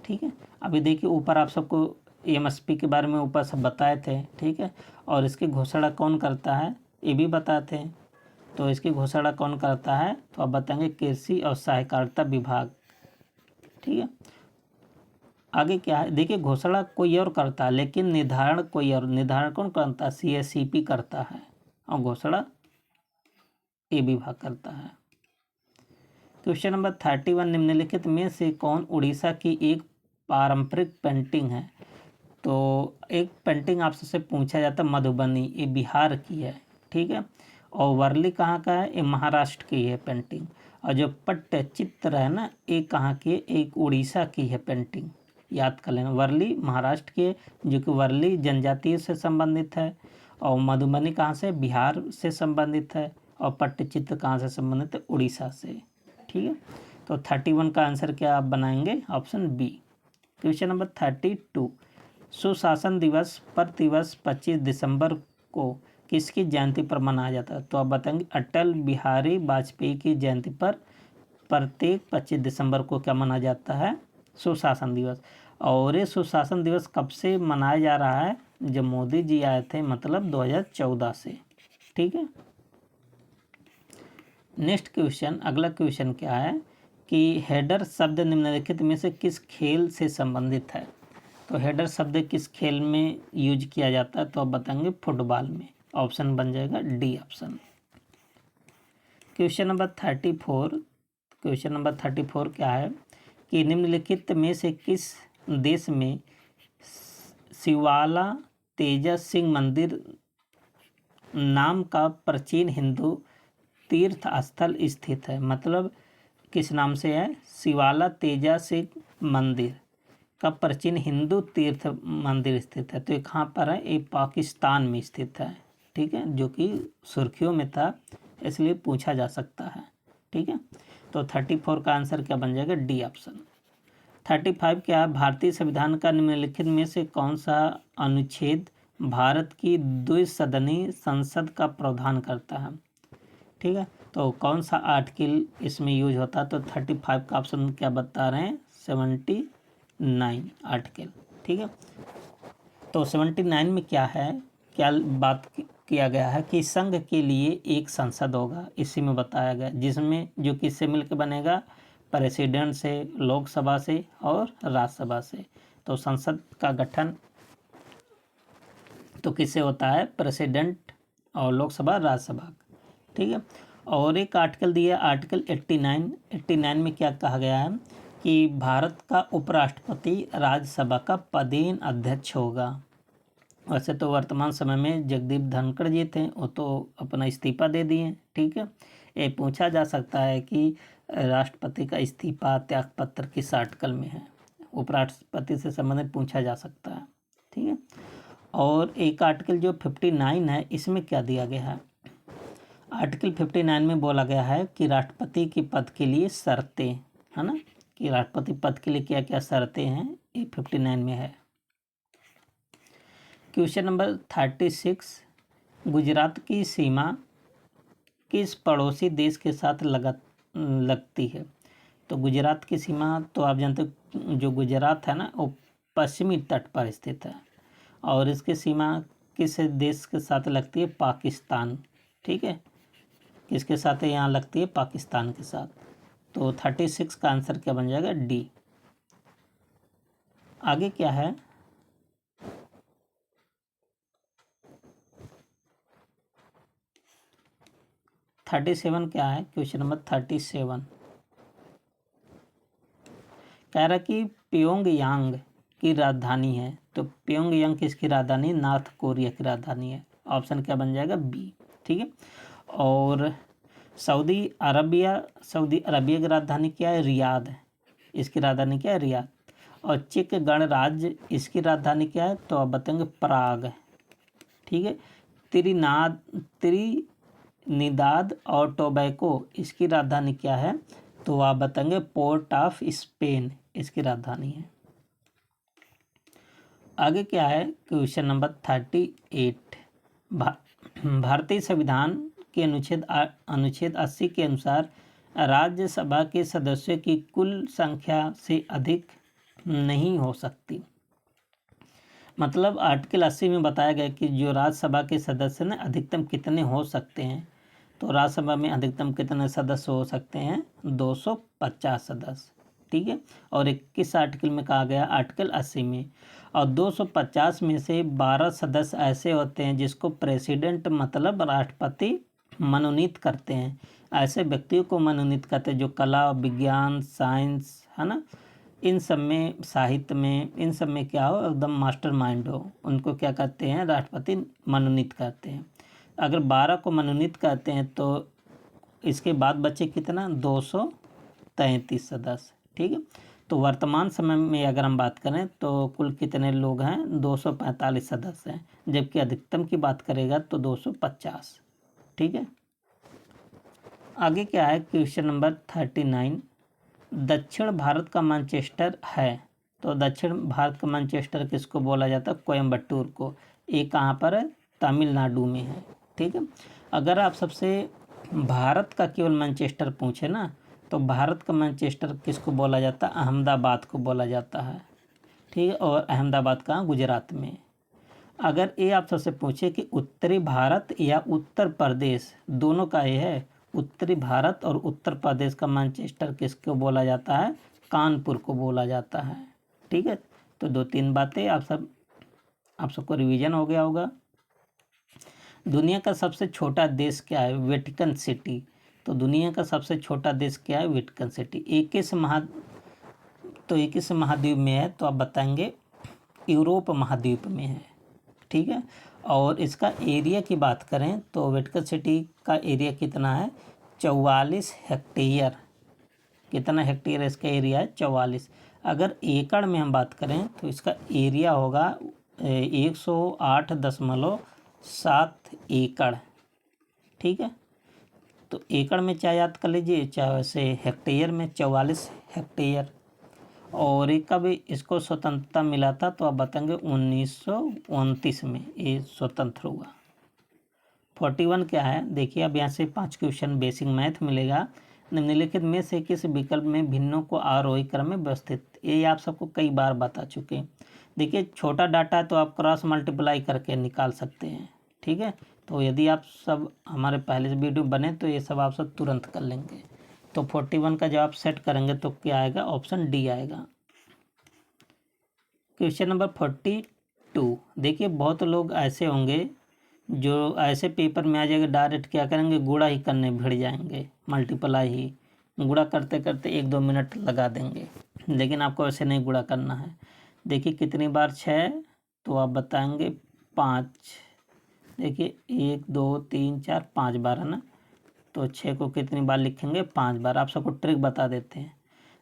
ठीक है, अभी देखिए ऊपर आप सबको MSP के बारे में ऊपर सब बताए थे। ठीक है, और इसकी घोषणा कौन करता है ये भी बताते हैं। तो इसकी घोषणा कौन करता है, तो आप बताएंगे कृषि और सहकारिता विभाग। ठीक है, आगे क्या है, देखिए घोषणा कोई और करता है लेकिन निर्धारण कोई और, निर्धारण कौन करता है, CACP करता है, और घोषणा ये विभाग करता है। क्वेश्चन नंबर 31, निम्नलिखित में से कौन उड़ीसा की एक पारंपरिक पेंटिंग है। तो एक पेंटिंग आपसे पूछा जाता है मधुबनी, ये बिहार की है। ठीक है, और वर्ली कहाँ का है, ये महाराष्ट्र की है पेंटिंग। और जो पट्टचित्र है ना, ये कहाँ की है, एक उड़ीसा की है पेंटिंग, याद कर लेना। वर्ली महाराष्ट्र की है, जो कि वर्ली जनजाति से संबंधित है। और मधुबनी कहाँ से, बिहार से संबंधित है। और पट्टचित्र कहाँ से संबंधित है, उड़ीसा से। ठीक है, तो 31 का आंसर क्या आप बनाएंगे, ऑप्शन बी। क्वेश्चन नंबर 32, सुशासन दिवस प्रतिवर्ष 25 दिसंबर को किसकी जयंती पर मनाया जाता है। तो आप बताएंगे अटल बिहारी वाजपेयी की जयंती पर प्रत्येक 25 दिसंबर को क्या मनाया जाता है, सुशासन दिवस। और ये सुशासन दिवस कब से मनाया जा रहा है, जब मोदी जी आए थे, मतलब 2014 से। ठीक है, नेक्स्ट क्वेश्चन, अगला क्वेश्चन क्या है कि हेडर शब्द निम्नलिखित में से किस खेल से संबंधित है। तो हेडर शब्द किस खेल में यूज किया जाता है, तो आप बताएंगे फुटबॉल में। ऑप्शन बन जाएगा D option. Question number 34, question number 34 क्या है कि निम्नलिखित में से किस देश में शिवाला तेजा सिंह मंदिर नाम का प्राचीन हिंदू तीर्थ स्थल स्थित है। मतलब किस नाम से है, शिवाला तेजा सिंह मंदिर का प्राचीन हिंदू तीर्थ मंदिर स्थित है। तो ये कहाँ पर है, ये पाकिस्तान में स्थित है। ठीक है, जो कि सुर्खियों में था इसलिए पूछा जा सकता है। ठीक है, तो 34 का आंसर क्या बन जाएगा? D option. 35 क्या है? भारतीय संविधान का निम्नलिखित में से कौन सा अनुच्छेद भारत की द्विसदनीय संसद का प्रावधान करता है? ठीक है, तो कौन सा आर्टिकल इसमें यूज होता है? तो 35 का ऑप्शन क्या बता रहे हैं? 79 आर्टिकल। ठीक है, तो 79 में क्या है, क्या बात किया गया है कि संघ के लिए एक संसद होगा, इसी में बताया गया, जिसमें जो किससे मिलकर बनेगा? प्रेसिडेंट से, लोकसभा से और राज्यसभा से। तो संसद का गठन तो किससे होता है? प्रेसिडेंट और लोकसभा, राज्यसभा। ठीक है, और एक आर्टिकल दिया, आर्टिकल 89 में क्या कहा गया है कि भारत का उपराष्ट्रपति राज्यसभा का पदेन अध्यक्ष होगा। वैसे तो वर्तमान समय में जगदीप धनखड़ जी थे, वो तो अपना इस्तीफा दे दिए। ठीक है, ये पूछा जा सकता है कि राष्ट्रपति का इस्तीफा त्यागपत्र किस आर्टिकल में है, उपराष्ट्रपति से संबंधित पूछा जा सकता है। ठीक है, और एक आर्टिकल जो 59 है, इसमें क्या दिया गया है? आर्टिकल 59 में बोला गया है कि राष्ट्रपति के पद के लिए शर्तें, है ना, कि राष्ट्रपति पद के लिए क्या क्या शर्तें हैं, ये 59 में है। क्वेश्चन नंबर 36, गुजरात की सीमा किस पड़ोसी देश के साथ लगती है? तो गुजरात की सीमा तो आप जानते हो, जो गुजरात है ना, वो पश्चिमी तट पर स्थित है, और इसकी सीमा किस देश के साथ लगती है? पाकिस्तान। ठीक है, किसके साथ है? यहाँ लगती है पाकिस्तान के साथ। तो 36 का आंसर क्या बन जाएगा? डी। आगे क्या है? थर्टी सेवन क्या है? क्वेश्चन नंबर 37 कह रहा कि प्योंगयांग की राजधानी है। तो प्योंगयांग किसकी राजधानी? नॉर्थ कोरिया की राजधानी है। ऑप्शन क्या बन जाएगा? बी। ठीक है, और सऊदी अरबिया की राजधानी क्या है? रियाद है। इसकी राजधानी क्या है? रियाद। और चेक गणराज्य, इसकी राजधानी क्या है? तो आप बताएंगे प्राग है। ठीक है, त्रिनिदाद और टोबैको, इसकी राजधानी क्या है? तो आप बताएंगे पोर्ट ऑफ स्पेन, इसकी राजधानी है। आगे क्या है? क्वेश्चन नंबर 38, भारतीय संविधान के अनुच्छेद 80 के अनुसार राज्यसभा के सदस्यों की कुल संख्या से अधिक नहीं हो सकती। मतलब आर्टिकल 80 में बताया गया कि जो राज्यसभा के सदस्य ने अधिकतम कितने हो सकते हैं। तो राज्यसभा में अधिकतम कितने सदस्य हो सकते हैं? 250 सदस्य। ठीक है, और 21 आर्टिकल में कहा गया, आर्टिकल 80 में, और 250 में से 12 सदस्य ऐसे होते हैं जिसको प्रेसिडेंट मतलब राष्ट्रपति मनोनीत करते हैं। ऐसे व्यक्तियों को मनोनीत करते हैं जो कला, विज्ञान, साइंस, है ना, इन सब में, साहित्य में, इन सब में क्या हो, एकदम मास्टर माइंड हो, उनको क्या कहते हैं? राष्ट्रपति मनोनीत करते हैं। अगर 12 को मनोनीत करते हैं तो इसके बाद बचे कितना? 233 सदस्य। ठीक है, तो वर्तमान समय में अगर हम बात करें तो कुल कितने लोग हैं? 245 सदस्य हैं, जबकि अधिकतम की बात करेगा तो 250। ठीक है, आगे क्या है? क्वेश्चन नंबर 39, दक्षिण भारत का मैनचेस्टर है। तो दक्षिण भारत का मैनचेस्टर किसको बोला जाता है? कोयम्बटूर को। ये कहाँ पर है? तमिलनाडु में है। ठीक है, अगर आप सबसे भारत का केवल मैनचेस्टर पूछे ना, तो भारत का मैनचेस्टर किसको बोला जाता है? अहमदाबाद को बोला जाता है। ठीक है, और अहमदाबाद कहाँ? गुजरात में। अगर ये आप सबसे पूछे कि उत्तरी भारत या उत्तर प्रदेश, दोनों का ये है, उत्तरी भारत और उत्तर प्रदेश का मैनचेस्टर किसको बोला जाता है? कानपुर को बोला जाता है। ठीक है, तो 2-3 बातें आप सबको रिवीजन हो गया होगा। दुनिया का सबसे छोटा देश क्या है? Vatican city. तो दुनिया का सबसे छोटा देश क्या है? Vatican city. एक किस महाद्वीप में है? तो आप बताएंगे यूरोप महाद्वीप में है। ठीक है, और इसका एरिया की बात करें तो वेटिकन सिटी का एरिया कितना है? 44 हेक्टेयर। कितना हेक्टेयर इसका एरिया है? 44। अगर एकड़ में हम बात करें तो इसका एरिया होगा 108.7 एकड़। ठीक है, तो एकड़ में चाहे याद कर लीजिए, चाहे वैसे हेक्टेयर में 44 हेक्टेयर। और ये कब इसको स्वतंत्रता मिला था, तो आप बताएंगे 1929 में ये स्वतंत्र हुआ। 41 क्या है देखिए, अब यहाँ से 5 क्वेश्चन बेसिक मैथ मिलेगा। निम्नलिखित में से किस विकल्प में भिन्नों को आरोही क्रम में व्यवस्थित, ये आप सबको कई बार बता चुके हैं। देखिए छोटा डाटा है तो आप क्रॉस मल्टीप्लाई करके निकाल सकते हैं, ठीक है। तो यदि आप सब हमारे पहले से वीडियो बने तो ये सब आप सब तुरंत कर लेंगे। तो 41 का जवाब सेट करेंगे तो क्या आएगा, ऑप्शन डी आएगा। क्वेश्चन नंबर 42, देखिए बहुत लोग ऐसे होंगे जो ऐसे पेपर में आ जाएगा, डायरेक्ट क्या करेंगे, गुणा ही करने भिड़ जाएंगे, मल्टीप्लाई ही गुणा करते करते 1-2 मिनट लगा देंगे। लेकिन आपको ऐसे नहीं गुणा करना है। देखिए कितनी बार 6, तो आप बताएंगे 5। देखिए 1 2 3 4 5 बार है ना, तो 6 को कितनी बार लिखेंगे, 5 बार। आप सबको ट्रिक बता देते हैं।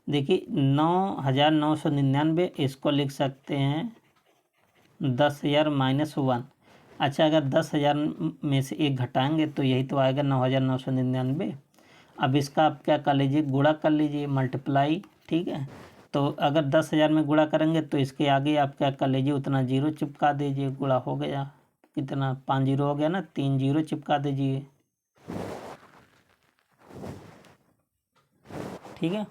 देखिए 9,999 इसको लिख सकते हैं 10,000 -1। अच्छा अगर 10,000 में से 1 घटाएंगे तो यही तो आएगा 9,999। अब इसका आप क्या कर लीजिए, गुणा कर लीजिए, मल्टीप्लाई, ठीक है। तो अगर 10,000 में गुणा करेंगे तो इसके आगे आप क्या कर लीजिए, उतना जीरो चिपका दीजिए, गुणा हो गया। कितना 5 जीरो हो गया ना, 3 जीरो चिपका दीजिए, ठीक है।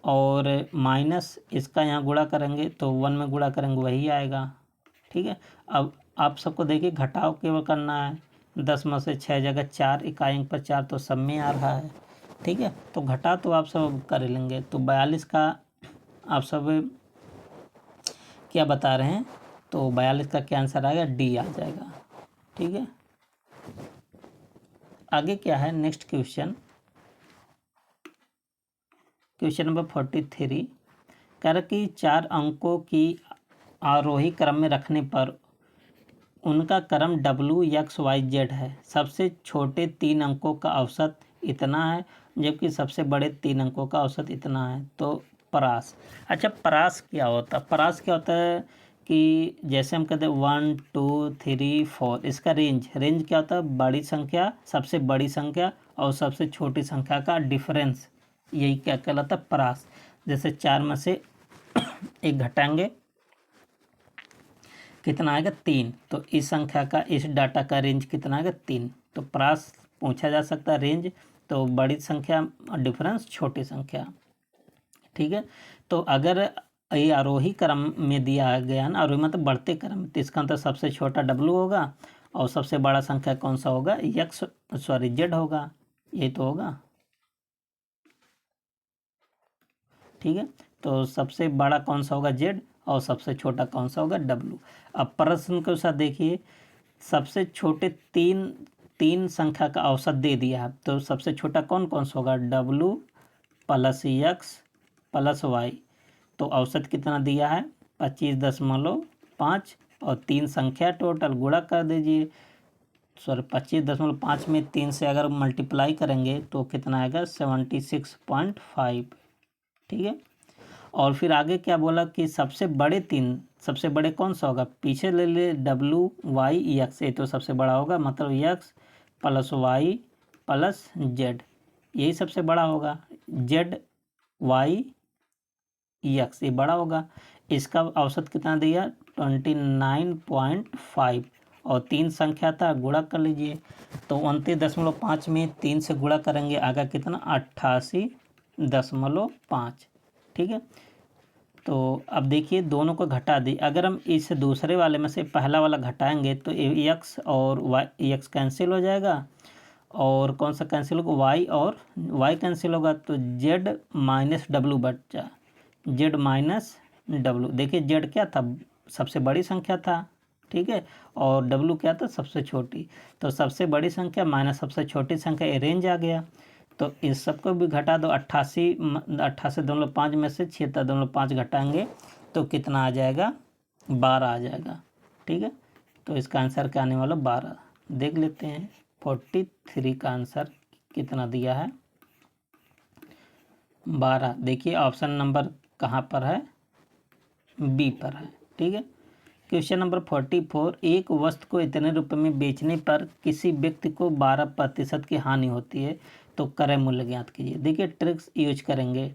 और माइनस इसका यहाँ गुणा करेंगे तो 1 में गुणा करेंगे वही आएगा, ठीक है। अब आप सबको देखिए घटाव केवल करना है। 10 में से 6 जगह 4, इकाई अंक पर 4 तो सब में आ रहा है, ठीक है। तो घटा तो आप सब कर लेंगे। तो 42 का आप सब क्या बता रहे हैं, तो 42 का क्या आंसर आएगा, डी आ जाएगा, ठीक है। आगे क्या है नेक्स्ट क्वेश्चन, क्वेश्चन नंबर 43, कह रहा कि 4 अंकों की आरोही क्रम में रखने पर उनका क्रम WXYZ है। सबसे छोटे 3 अंकों का औसत इतना है, जबकि सबसे बड़े 3 अंकों का औसत इतना है। तो परास, अच्छा परास क्या होता है, परास क्या होता है कि जैसे हम कहते हैं 1 2 3 4, इसका रेंज क्या होता है, बड़ी संख्या, सबसे बड़ी संख्या और सबसे छोटी संख्या का डिफरेंस, यही क्या कहलाता है, परास। जैसे 4 में से 1 घटाएंगे कितना आएगा, 3। तो इस संख्या का, इस डाटा का रेंज कितना आएगा, 3। तो परास पूछा जा सकता है रेंज, तो बड़ी संख्या डिफरेंस छोटी संख्या, ठीक है। तो अगर ये आरोही क्रम में दिया गया ना, आरोही मतलब बढ़ते क्रम में, तो इसका मतलब सबसे छोटा W होगा और सबसे बड़ा संख्या कौन सा होगा, Z होगा, ये तो होगा, ठीक है। तो सबसे बड़ा कौन सा होगा, Z, और सबसे छोटा कौन सा होगा, W। अब प्रश्न के साथ देखिए, सबसे छोटे तीन संख्या का औसत दे दिया है, तो सबसे छोटा कौन कौन सा होगा, W + X + Y। तो औसत कितना दिया है, 25.5, और 3 संख्या टोटल गुणा कर दीजिए। 25.5 में 3 से अगर मल्टीप्लाई करेंगे तो कितना आएगा, 76.5, ठीक है। और फिर आगे क्या बोला कि सबसे बड़े कौन सा होगा, पीछे ले ले WYX, ये तो सबसे बड़ा होगा, मतलब X + Y + Z, यही सबसे बड़ा होगा। ZYX ये बड़ा होगा। इसका औसत कितना दिया, 29.5, और 3 संख्या था, गुणा कर लीजिए। तो 29.5 में 3 से गुणा करेंगे, आगे कितना, 88.5, ठीक है। तो अब देखिए दोनों को घटा दी, अगर हम इस दूसरे वाले में से पहला वाला घटाएंगे तो X और Y कैंसिल हो जाएगा, और कौन सा कैंसिल होगा, Y और Y कैंसिल होगा, तो Z - W बचा, Z - W। देखिए Z क्या था, सबसे बड़ी संख्या था, ठीक है, और W क्या था, सबसे छोटी। तो सबसे बड़ी संख्या माइनस सबसे छोटी संख्या, ये रेंज आ गया। तो इस सबको भी घटा दो, 88.5 में से 76.5 घटाएंगे तो कितना आ जाएगा, 12 आ जाएगा, ठीक है। तो इसका आंसर क्या आने वाला, 12। देख लेते हैं 43 का आंसर कितना दिया है, 12। देखिए ऑप्शन नंबर कहाँ पर है, बी पर है, ठीक है। क्वेश्चन नंबर 44, एक वस्तु को इतने रुपए में बेचने पर किसी व्यक्ति को 12% की हानि होती है, तो क्रय मूल्य ज्ञात कीजिए। देखिए ट्रिक्स यूज करेंगे।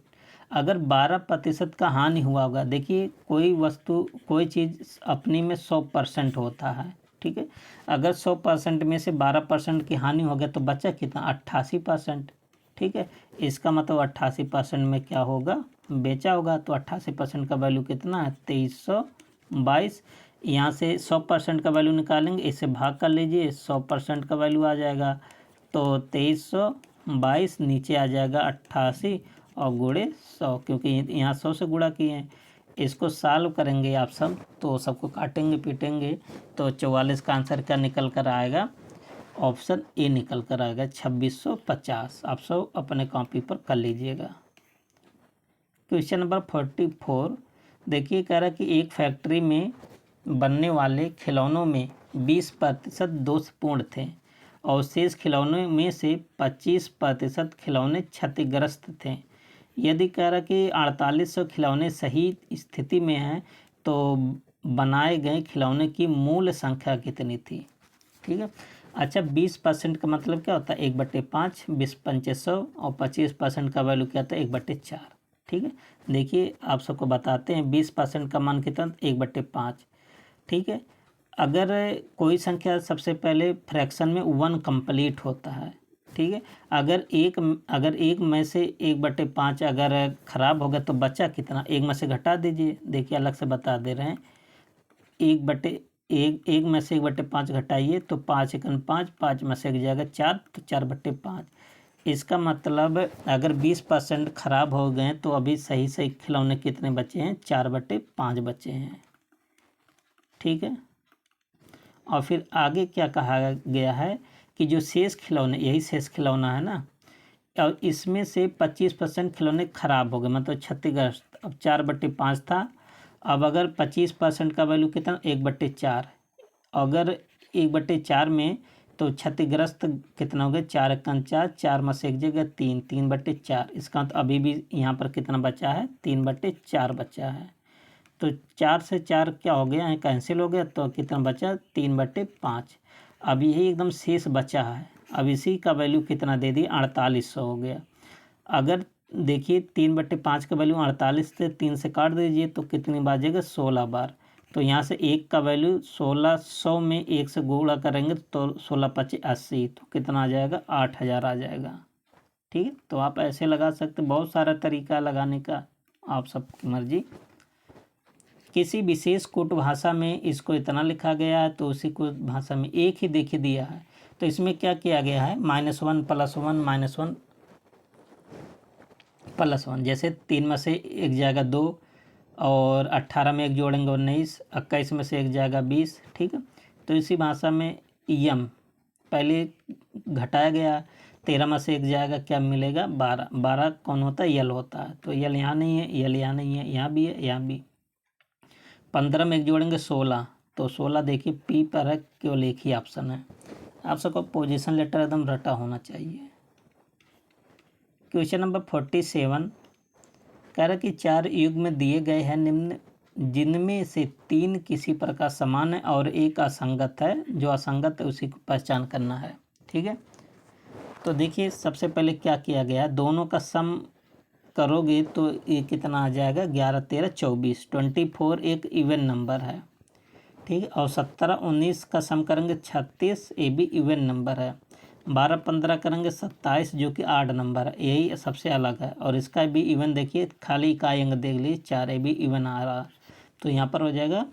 अगर 12% का हानि हुआ होगा, देखिए कोई वस्तु कोई चीज़ अपनी में 100% होता है, ठीक है। अगर 100% में से 12% की हानि हो गया तो बचा कितना, 88%, ठीक है। इसका मतलब 88% में क्या होगा, बेचा होगा। तो 88% का वैल्यू कितना है, 2322। यहाँ से 100% का वैल्यू निकालेंगे, इससे भाग कर लीजिए, 100% का वैल्यू आ जाएगा। तो 2322 नीचे आ जाएगा 88 और गुणे 100, क्योंकि यहाँ 100 से गुणा किए हैं। इसको सॉल्व करेंगे आप सब, तो सबको काटेंगे पीटेंगे, तो 44 का आंसर क्या निकल कर आएगा, ऑप्शन ए निकल कर आएगा 2650। आप सब अपने कॉपी पर कर लीजिएगा। क्वेश्चन नंबर 44, देखिए कह रहा है कि एक फैक्ट्री में बनने वाले खिलौनों में 20% दोषपूर्ण थे और शेष खिलौनों में से 25% खिलौने क्षतिग्रस्त थे। यदि कह रहा कि 4800 खिलौने सही स्थिति में हैं तो बनाए गए खिलौने की मूल संख्या कितनी थी, ठीक है। अच्छा 20% का मतलब क्या होता है, 1/5, 20×500 और 25% का वैल्यू क्या होता है, 1/4, ठीक है। देखिए आप सबको बताते हैं 20% का मान कितना, 1/5, ठीक है। अगर कोई संख्या सबसे पहले फ्रैक्शन में 1 कंप्लीट होता है, ठीक है। अगर एक में से 1/5 अगर खराब हो गया तो बचा कितना, एक में से घटा दीजिए। देखिए अलग से बता दे रहे हैं, एक में से 1/5 घटाइए तो 5×1 5, 5 में से एक जाएगा 4, तो 4/5। इसका मतलब अगर 20% खराब हो गए तो अभी सही सही खिलौने कितने बचे हैं, 4/5 बचे हैं, ठीक है। और फिर आगे क्या कहा गया है कि जो शेष खिलौने, यही शेष खिलौना है ना, और इसमें से 25% खिलौने खराब हो गए, मतलब क्षतिग्रस्त। अब 4/5 था, अब अगर 25% का वैल्यू कितना, 1/4। अगर 1/4 में तो क्षतिग्रस्त कितना हो गया, 4×4, 4 में से एक जगह 3, 3/4। इसका तो अभी भी यहाँ पर कितना बचा है, 3/4 बचा है। तो 4 से 4 क्या हो गया है, कैंसिल हो गया, तो कितना बचा, 3/5। अब यही एकदम शेष बचा है। अब इसी का वैल्यू कितना दे दिए, 4800 हो गया। अगर देखिए 3/5 का वैल्यू 48 से 3 से काट दीजिए तो कितनी बाजेगा, 16 बार। तो यहाँ से एक का वैल्यू 1600 में 1 से गुणा करेंगे तो 16×5 80, तो कितना आ जाएगा, 8000 आ जाएगा, ठीक है। तो आप ऐसे लगा सकते, बहुत सारा तरीका लगाने का, आप सबकी मर्जी। किसी विशेष कूट भाषा में इसको इतना लिखा गया है तो उसी कूट भाषा में एक ही देखिए दिया है। तो इसमें क्या किया गया है, -1 +1 -1 +1। जैसे 3 में से एक जाएगा 2, और 18 में एक जोड़ेंगे 19, 21 में से एक जाएगा 20, ठीक है। तो इसी भाषा में यम पहले घटाया गया, 13 में से एक जाएगा क्या मिलेगा, 12। 12 कौन होता है, यल होता है, तो यल यहाँ नहीं है, यल यहाँ नहीं है, यहाँ भी है, यहाँ भी। 15 में एक जोड़ेंगे 16, तो 16 देखिए पी पर है, केवल एक ही ऑप्शन है। आप सबको पोजीशन लेटर एकदम रटा होना चाहिए। क्वेश्चन नंबर 47 कह रहा कि 4 युग में दिए गए हैं निम्न, जिनमें से 3 किसी प्रकार समान है और एक असंगत है, जो असंगत है उसी को पहचान करना है, ठीक है। तो देखिए सबसे पहले क्या किया गया, दोनों का सम करोगे तो ये कितना आ जाएगा, 11 13 24। 24 एक इवन नंबर है, ठीक है। और 17 19 का सम करेंगे 36, ये भी इवन नंबर है। 12 15 करेंगे 27, जो कि आड नंबर है, यही सबसे अलग है। और इसका भी इवन देखिए, खाली इकाई अंक देख लीजिए 4, ये भी इवन आ रहा। तो यहाँ पर हो जाएगा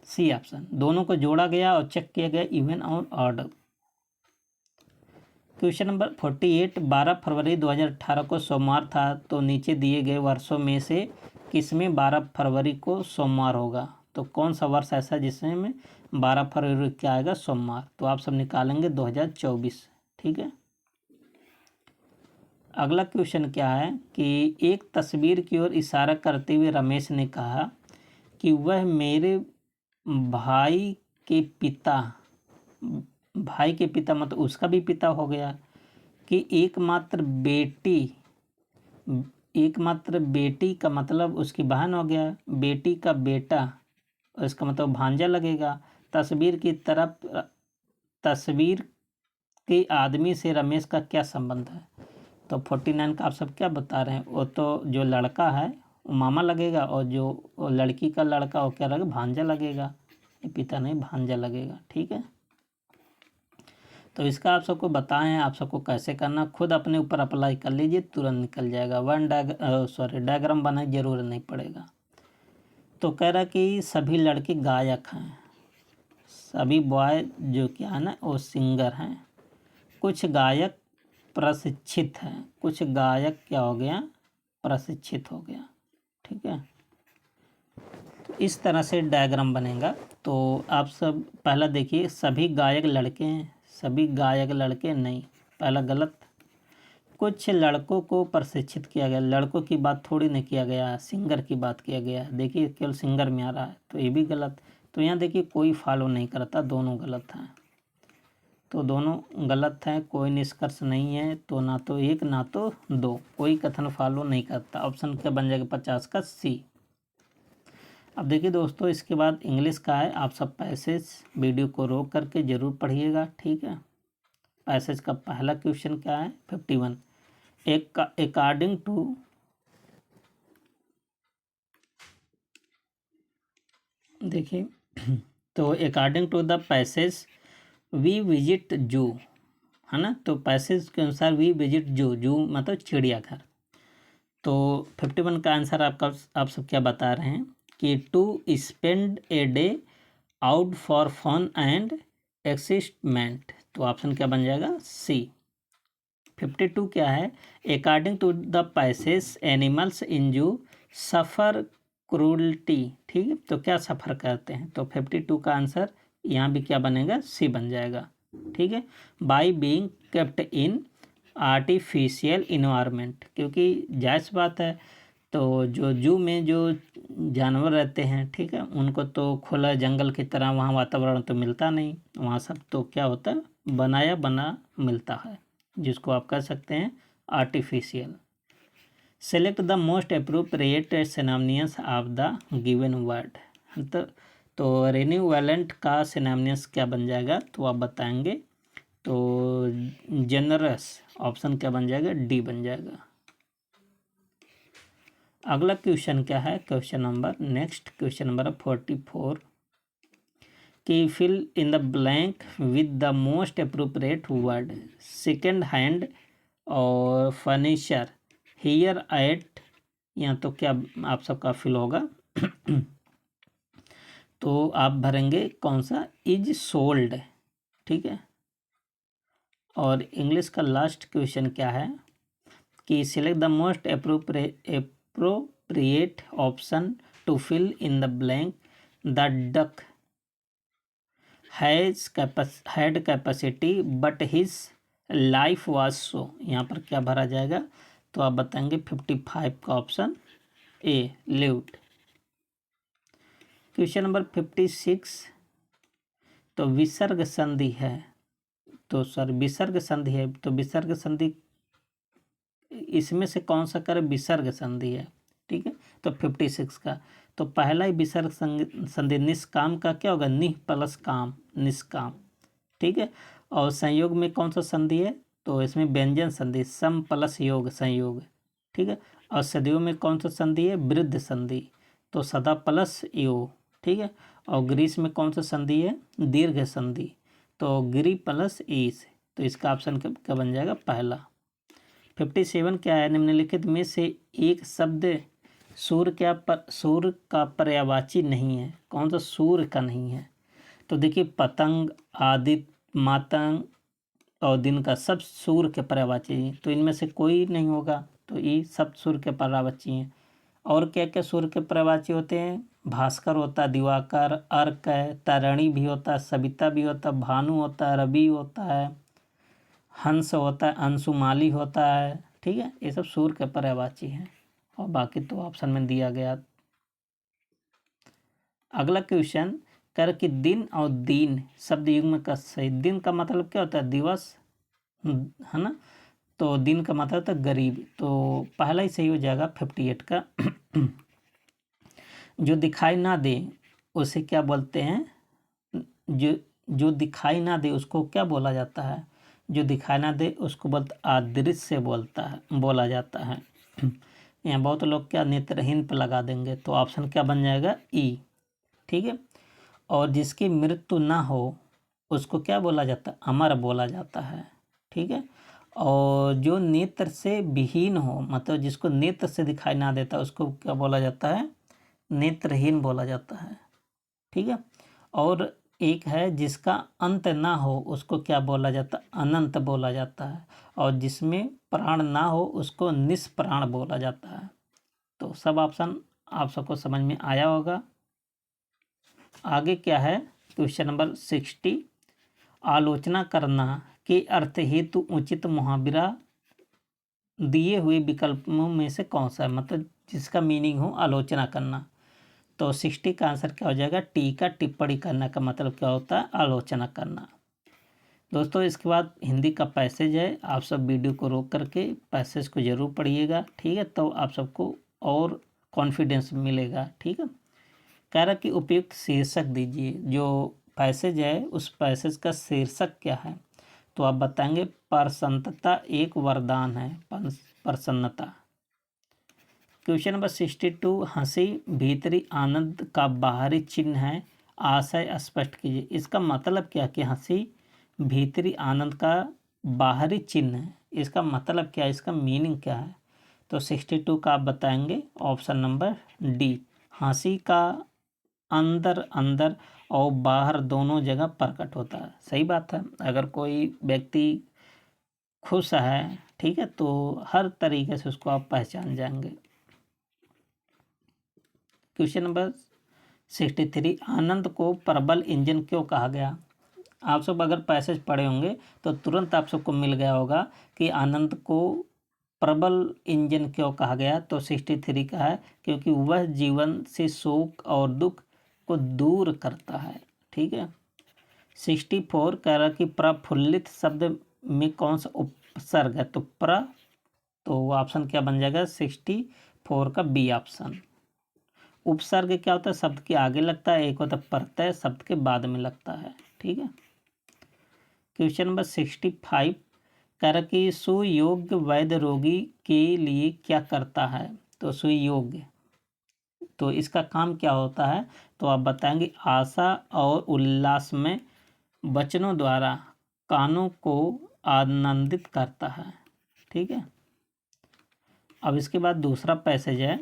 सी ऑप्शन। दोनों को जोड़ा गया और चेक किया गया इवन और ऑड। क्वेश्चन नंबर 48, 12 फरवरी 2018 को सोमवार था, तो नीचे दिए गए वर्षों में से किसमें 12 फरवरी को सोमवार होगा। तो कौन सा वर्ष ऐसा जिसमें 12 फरवरी क्या आएगा, सोमवार। तो आप सब निकालेंगे 2024, ठीक है। अगला क्वेश्चन क्या है कि एक तस्वीर की ओर इशारा करते हुए रमेश ने कहा कि वह मेरे भाई के पिता मतलब उसका भी पिता हो गया, कि एकमात्र बेटी का मतलब उसकी बहन हो गया, बेटी का बेटा इसका मतलब भांजा लगेगा। तस्वीर के आदमी से रमेश का क्या संबंध है। तो 49 का आप सब क्या बता रहे हैं, वो तो जो लड़का है वो मामा लगेगा, और जो वो लड़की का लड़का वो क्या लगेगा, भांजा लगेगा, ये पिता नहीं भांजा लगेगा। ठीक है, तो इसका आप सबको बताएं, आप सबको कैसे करना खुद अपने ऊपर अप्लाई कर लीजिए, तुरंत निकल जाएगा। डायग्राम बनाने की जरूरत नहीं पड़ेगा। तो कह रहा कि सभी लड़के गायक हैं, सभी बॉय जो क्या है ना वो सिंगर हैं, कुछ गायक प्रशिक्षित हैं, कुछ गायक क्या हो गया, प्रशिक्षित हो गया। ठीक है, तो इस तरह से डायग्राम बनेगा। तो आप सब पहला देखिए, सभी गायक लड़के हैं, सभी गायक लड़के नहीं, पहला गलत। कुछ लड़कों को प्रशिक्षित किया गया, लड़कों की बात थोड़ी नहीं किया गया, सिंगर की बात किया गया। देखिए केवल सिंगर में आ रहा है, तो ये भी गलत। तो यहाँ देखिए कोई फॉलो नहीं करता, दोनों गलत हैं। तो दोनों गलत हैं, कोई निष्कर्ष नहीं है। तो ना तो एक ना तो दो, कोई कथन फॉलो नहीं करता। ऑप्शन क्या बन जाएगा 50 का सी। अब देखिए दोस्तों, इसके बाद इंग्लिश का है। आप सब पैसेज वीडियो को रोक करके ज़रूर पढ़िएगा। ठीक है, पैसेज का पहला क्वेश्चन क्या है 51। अकॉर्डिंग टू, देखिए तो according to the passage we visit zoo, है ना। तो पैसेज के अनुसार वी विजिट जू, जू मतलब चिड़ियाघर। तो 51 का आंसर आपका आप सब क्या बता रहे हैं कि to spend a day out for fun and excitement. तो ऑप्शन क्या बन जाएगा सी। 52 क्या है, according to the passage animals in zoo suffer cruelty. ठीक है, तो क्या सफ़र करते हैं, तो 52 का आंसर यहाँ भी क्या बनेगा सी बन जाएगा। ठीक है, by being kept in artificial environment, क्योंकि जायज़ बात है। तो जो जू में जो जानवर रहते हैं, ठीक है, उनको तो खुला जंगल की तरह वहाँ वातावरण तो मिलता नहीं, वहाँ सब तो क्या होता है बनाया बना मिलता है, जिसको आप कह सकते हैं artificial. Select the most appropriate synonyms of the given word. तो रिन्यूवेलेंट का सिनोनिम्स क्या बन जाएगा, तो आप बताएंगे। तो जेनरस, ऑप्शन क्या बन जाएगा डी बन जाएगा। अगला क्वेश्चन क्या है, question number next question number 44 कि fill in the blank with the most appropriate word. Second hand और फर्नीचर हियर एट, यहाँ तो क्या आप सबका फिल होगा तो आप भरेंगे कौन सा, इज सोल्ड। ठीक है, और इंग्लिश का लास्ट क्वेश्चन क्या है कि select the most appropriate option to fill in the blank. The duck had capacity but his life was so, यहाँ पर क्या भरा जाएगा, तो आप बताएंगे 55 का option A lived. Question number 56, तो विसर्ग संधि है, तो सर विसर्ग संधि है, तो विसर्ग संधि इसमें से कौन सा कर विसर्ग संधि है। ठीक है, तो 56 का, तो पहला ही विसर्ग संधि निष्काम का क्या होगा, निह प्लस काम, निष्काम। ठीक है, और संयोग में कौन सा संधि है, तो इसमें व्यंजन संधि, सम प्लस योग संयोग। ठीक है, और सदियों में कौन सा संधि है, वृद्ध संधि, तो सदा प्लस योग। ठीक है, और ग्रीस में कौन सा संधि है, दीर्घ संधि, तो गिरी प्लस ईस। तो इसका ऑप्शन क्या बन जाएगा पहला। 57 क्या है, निम्नलिखित में से एक शब्द सूर्य का पर्यायवाची नहीं है। कौन सा सूर्य का नहीं है, तो देखिए पतंग, आदित्य, मातंग और दिन का सब सूर्य के पर्यायवाची हैं, तो इनमें से कोई नहीं होगा, तो ये सब सूर्य के पर्यायवाची हैं। और क्या क्या सूर्य के पर्यायवाची होते हैं, भास्कर होता है, दिवाकर, अर्क है, तारणी भी होता है, सविता भी होता है, भानु होता है, रवि होता है, हंस होता है, अंशुमाली होता है। ठीक है, ये सब सूर्य के पर्यायवाची हैं, और बाकी तो ऑप्शन में दिया गया। अगला क्वेश्चन कर कि दिन और दीन शब्द युग्म का सही, दिन का मतलब क्या होता है दिवस, है ना, तो दिन का मतलब होता है गरीब, तो पहला ही सही हो जाएगा 58 का। जो दिखाई ना दे उसे क्या बोलते हैं, जो जो दिखाई ना दे उसको क्या बोला जाता है, जो दिखाई ना दे उसको अदृश्य बोला जाता है। यहाँ बहुत लोग क्या नेत्रहीन पर लगा देंगे, तो ऑप्शन क्या बन जाएगा, ई। ठीक है। और जिसकी मृत्यु ना हो उसको क्या बोला जाता है, अमर बोला जाता है। ठीक है। और जो नेत्र से विहीन हो, मतलब जिसको नेत्र से दिखाई ना देता, उसको क्या बोला जाता है, नेत्रहीन बोला जाता है। ठीक है। और एक है जिसका अंत ना हो उसको क्या बोला जाता है, अनंत बोला जाता है। और जिसमें प्राण ना हो उसको निष्प्राण बोला जाता है। तो सब ऑप्शन आप सबको समझ में आया होगा। आगे क्या है, क्वेश्चन नंबर 60, आलोचना करना के अर्थ हेतु उचित मुहावरा दिए हुए विकल्पों में से कौन सा है, मतलब जिसका मीनिंग हो आलोचना करना। तो 60 का आंसर क्या हो जाएगा, टीका टिप्पणी करना का मतलब क्या होता है, आलोचना करना। दोस्तों इसके बाद हिंदी का पैसेज है, आप सब वीडियो को रोक करके पैसेज को जरूर पढ़िएगा। ठीक है, तो आप सबको और कॉन्फिडेंस मिलेगा। ठीक है। कह रहा कि उपयुक्त शीर्षक दीजिए, जो पैसेज है उस पैसेज का शीर्षक क्या है। तो आप बताएंगे प्रसन्नता एक वरदान है, प्रसन्नता। क्वेश्चन नंबर 62, हंसी भीतरी आनंद का बाहरी चिन्ह है, आशय स्पष्ट कीजिए। इसका मतलब क्या कि हंसी भीतरी आनंद का बाहरी चिन्ह है, इसका मतलब क्या है, इसका मीनिंग क्या है। तो 62 का आप बताएंगे ऑप्शन नंबर डी, हंसी का अंदर अंदर और बाहर दोनों जगह प्रकट होता है। सही बात है, अगर कोई व्यक्ति खुश है, ठीक है, तो हर तरीके से उसको आप पहचान जाएंगे। क्वेश्चन नंबर 63, आनंद को प्रबल इंजन क्यों कहा गया। आप सब अगर पैसेज पढ़े होंगे तो तुरंत आप सबको मिल गया होगा कि आनंद को प्रबल इंजन क्यों कहा गया। तो 63 का है क्योंकि वह जीवन से शोक और दुख को दूर करता है। ठीक है। 64 कह रहा कि प्रफुल्लित शब्द में कौन सा उपसर्ग है। तो तो ऑप्शन क्या बन जाएगा, 64 का बी ऑप्शन। उपसर्ग क्या होता है, शब्द के आगे लगता है, एक होता है प्रत्यय, शब्द के बाद में लगता है। ठीक है। क्वेश्चन नंबर 65 कह रहा कि सुयोग्य वैद्य रोगी के लिए क्या करता है। तो सुयोग्य, तो इसका काम क्या होता है। तो आप बताएंगे आशा और उल्लास में वचनों द्वारा कानों को आनंदित करता है। ठीक है। अब इसके बाद दूसरा पैसेज है,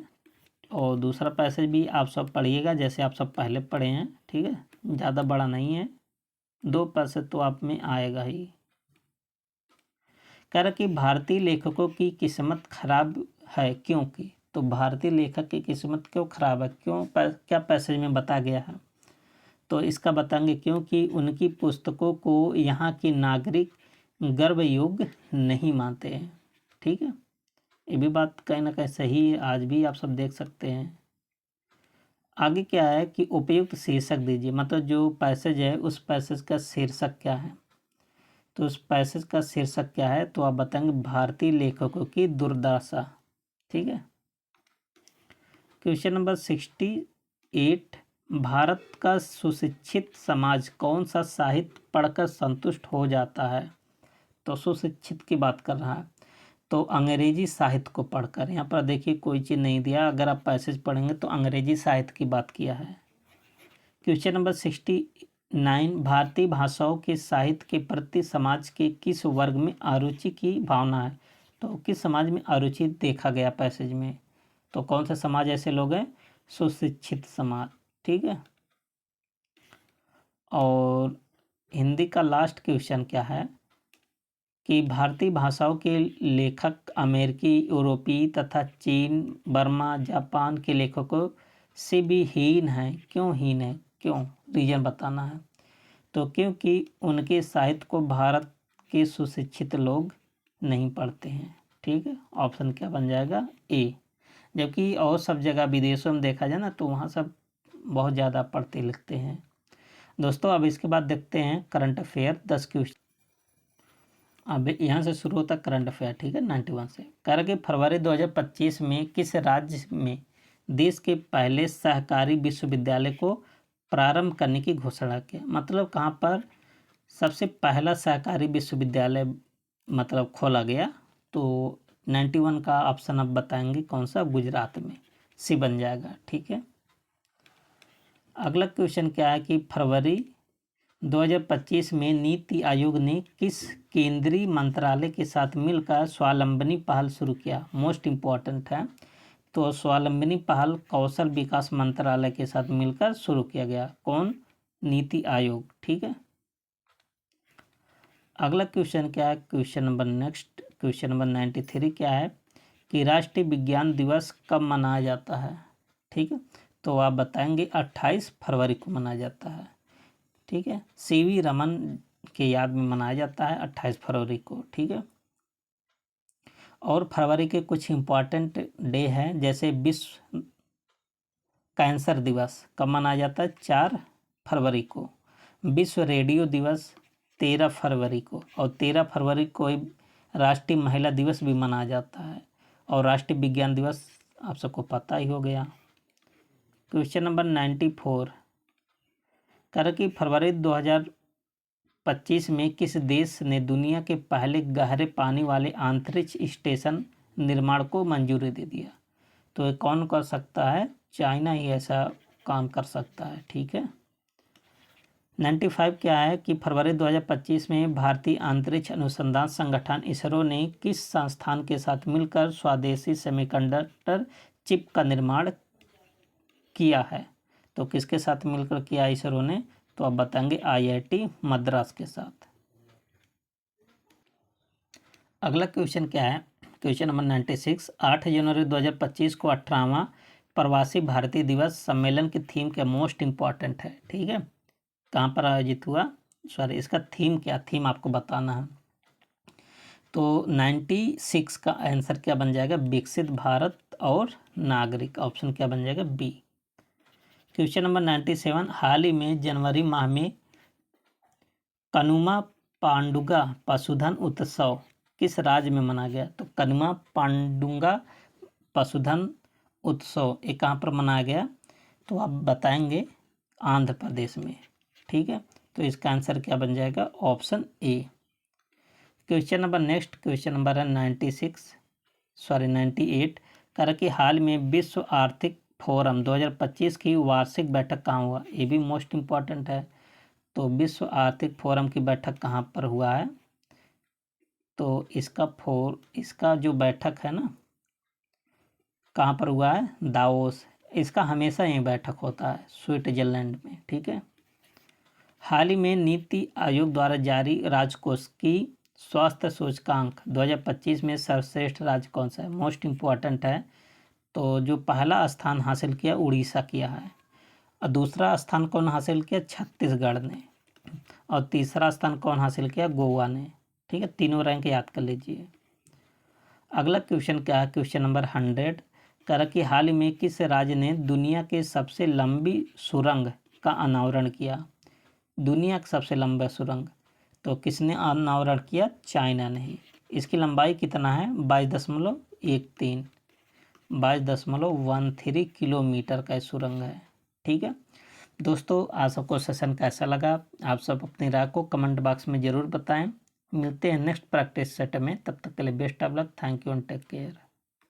और दूसरा पैसेज भी आप सब पढ़िएगा जैसे आप सब पहले पढ़े हैं। ठीक है, ज़्यादा बड़ा नहीं है, 2 पैसेज तो आप में आएगा ही। कह रहा कि भारतीय लेखकों की किस्मत खराब है क्योंकि। तो भारतीय लेखक की किस्मत क्यों खराब है, क्या पैसेज में बता गया है। तो इसका बताएंगे क्योंकि उनकी पुस्तकों को यहाँ के नागरिक गर्व योग्य नहीं मानते हैं। ठीक है, ये भी बात कहीं ना कहीं सही है, आज भी आप सब देख सकते हैं। आगे क्या है कि उपयुक्त शीर्षक दीजिए, मतलब जो पैसेज है उस पैसेज का शीर्षक क्या है। तो उस पैसेज का शीर्षक क्या है, तो आप बताएंगे भारतीय लेखकों की दुर्दशा। ठीक है। क्वेश्चन नंबर 68, भारत का सुशिक्षित समाज कौन सा साहित्य पढ़कर संतुष्ट हो जाता है। तो सुशिक्षित की बात कर रहा है, तो अंग्रेजी साहित्य को पढ़कर। यहाँ पर देखिए कोई चीज़ नहीं दिया, अगर आप पैसेज पढ़ेंगे तो अंग्रेजी साहित्य की बात किया है। क्वेश्चन नंबर 69, भारतीय भाषाओं के साहित्य के प्रति समाज के किस वर्ग में अरुचि की भावना है। तो किस समाज में अरुचि देखा गया पैसेज में। तो कौन सा समाज ऐसे लोग हैं, सुशिक्षित समाज। ठीक है। और हिंदी का लास्ट क्वेश्चन क्या है कि भारतीय भाषाओं के लेखक अमेरिकी, यूरोपीय तथा चीन, बर्मा, जापान के लेखकों से भी हीन है। क्यों हीन है, क्यों, रीजन बताना है। तो क्योंकि उनके साहित्य को भारत के सुशिक्षित लोग नहीं पढ़ते हैं। ठीक है, ऑप्शन क्या बन जाएगा, ए। जबकि और सब जगह विदेशों में देखा जाए ना तो वहाँ सब बहुत ज़्यादा पढ़ते लिखते हैं। दोस्तों अब इसके बाद देखते हैं करंट अफेयर 10 क्वेश्चन। अब यहाँ से शुरू होता है करंट अफेयर। ठीक है, 91 से। कह रहा कि फरवरी 2025 में किस राज्य में देश के पहले सहकारी विश्वविद्यालय को प्रारंभ करने की घोषणा की, मतलब कहाँ पर सबसे पहला सहकारी विश्वविद्यालय मतलब खोला गया? तो 91 का ऑप्शन आप बताएंगे कौन सा? गुजरात में, सी बन जाएगा। ठीक है। अगला क्वेश्चन क्या है कि फरवरी 2025 में नीति आयोग ने किस केंद्रीय मंत्रालय के साथ मिलकर स्वावलंबनी पहल शुरू किया? मोस्ट इम्पॉर्टेंट है। तो स्वावलंबनी पहल कौशल विकास मंत्रालय के साथ मिलकर शुरू किया गया। कौन? नीति आयोग। ठीक है। अगला क्वेश्चन क्या है? क्वेश्चन नंबर 93 क्या है कि राष्ट्रीय विज्ञान दिवस कब मनाया जाता है? ठीक है, तो आप बताएंगे 28 फरवरी को मनाया जाता है। ठीक है, सीवी रमन के याद में मनाया जाता है 28 फरवरी को। ठीक है। और फरवरी के कुछ इम्पॉर्टेंट डे हैं, जैसे विश्व कैंसर दिवस कब मनाया जाता है? 4 फरवरी को। विश्व रेडियो दिवस 13 फरवरी को, और 13 फरवरी को ही राष्ट्रीय महिला दिवस भी मनाया जाता है। और राष्ट्रीय विज्ञान दिवस आप सबको पता ही हो गया। क्वेश्चन नंबर 94 कर कि फरवरी 2025 में किस देश ने दुनिया के पहले गहरे पानी वाले अंतरिक्ष स्टेशन निर्माण को मंजूरी दे दिया? तो ये कौन कर सकता है? चाइना ही ऐसा काम कर सकता है। ठीक है। 95 क्या है कि फरवरी 2025 में भारतीय अंतरिक्ष अनुसंधान संगठन इसरो ने किस संस्थान के साथ मिलकर स्वदेशी सेमीकंडक्टर चिप का निर्माण किया है? तो किसके साथ मिलकर किया इसरो ने? तो आप बताएंगे IIT मद्रास के साथ। अगला क्वेश्चन क्या है? क्वेश्चन नंबर 96 8 जनवरी 2025 को 18वां प्रवासी भारतीय दिवस सम्मेलन की थीम क्या मोस्ट इम्पॉर्टेंट है? ठीक है, कहाँ पर आयोजित हुआ? सॉरी, इसका थीम क्या? थीम आपको बताना है। तो 96 का आंसर क्या बन जाएगा? विकसित भारत और नागरिक। ऑप्शन क्या बन जाएगा? बी। क्वेश्चन नंबर 97 हाल ही में जनवरी माह में कनुमा पांडुगा पशुधन उत्सव किस राज्य में मनाया गया? तो कनुमा पांडुगा पशुधन उत्सव ये कहाँ पर मनाया गया? तो आप बताएंगे आंध्र प्रदेश में। ठीक है, तो इसका आंसर क्या बन जाएगा? Option A. क्वेश्चन नंबर है 98 कर कि हाल में विश्व आर्थिक फोरम 2025 की वार्षिक बैठक कहाँ हुआ? ये भी मोस्ट इम्पॉर्टेंट है। तो विश्व आर्थिक फोरम की बैठक कहाँ पर हुआ है? तो इसका जो बैठक है ना, कहाँ पर हुआ है? दावोस। इसका हमेशा ये बैठक होता है स्विट्जरलैंड में। ठीक है। हाल ही में नीति आयोग द्वारा जारी राजकोष की स्वास्थ्य सूचकांक 2025 में सर्वश्रेष्ठ राज्य कौन सा है? मोस्ट इम्पॉर्टेंट है। तो जो पहला स्थान हासिल किया उड़ीसा किया है, और दूसरा स्थान कौन हासिल किया? छत्तीसगढ़ ने, और तीसरा स्थान कौन हासिल किया? गोवा ने। ठीक है, तीनों रैंक याद कर लीजिए। अगला क्वेश्चन क्या है? क्वेश्चन नंबर 100 कर कि हाल ही में किस राज्य ने दुनिया के सबसे लंबी सुरंग का अनावरण किया? दुनिया का सबसे लंबा सुरंग तो किसने अनावरण किया? चाइना ने ही। इसकी लंबाई कितना है? 22.13 किलोमीटर का सुरंग है। ठीक है दोस्तों, आप सबको सेशन कैसा लगा? आप सब अपनी राय को कमेंट बॉक्स में ज़रूर बताएं। मिलते हैं नेक्स्ट प्रैक्टिस सेट में, तब तक के लिए best of luck. Thank you and take care.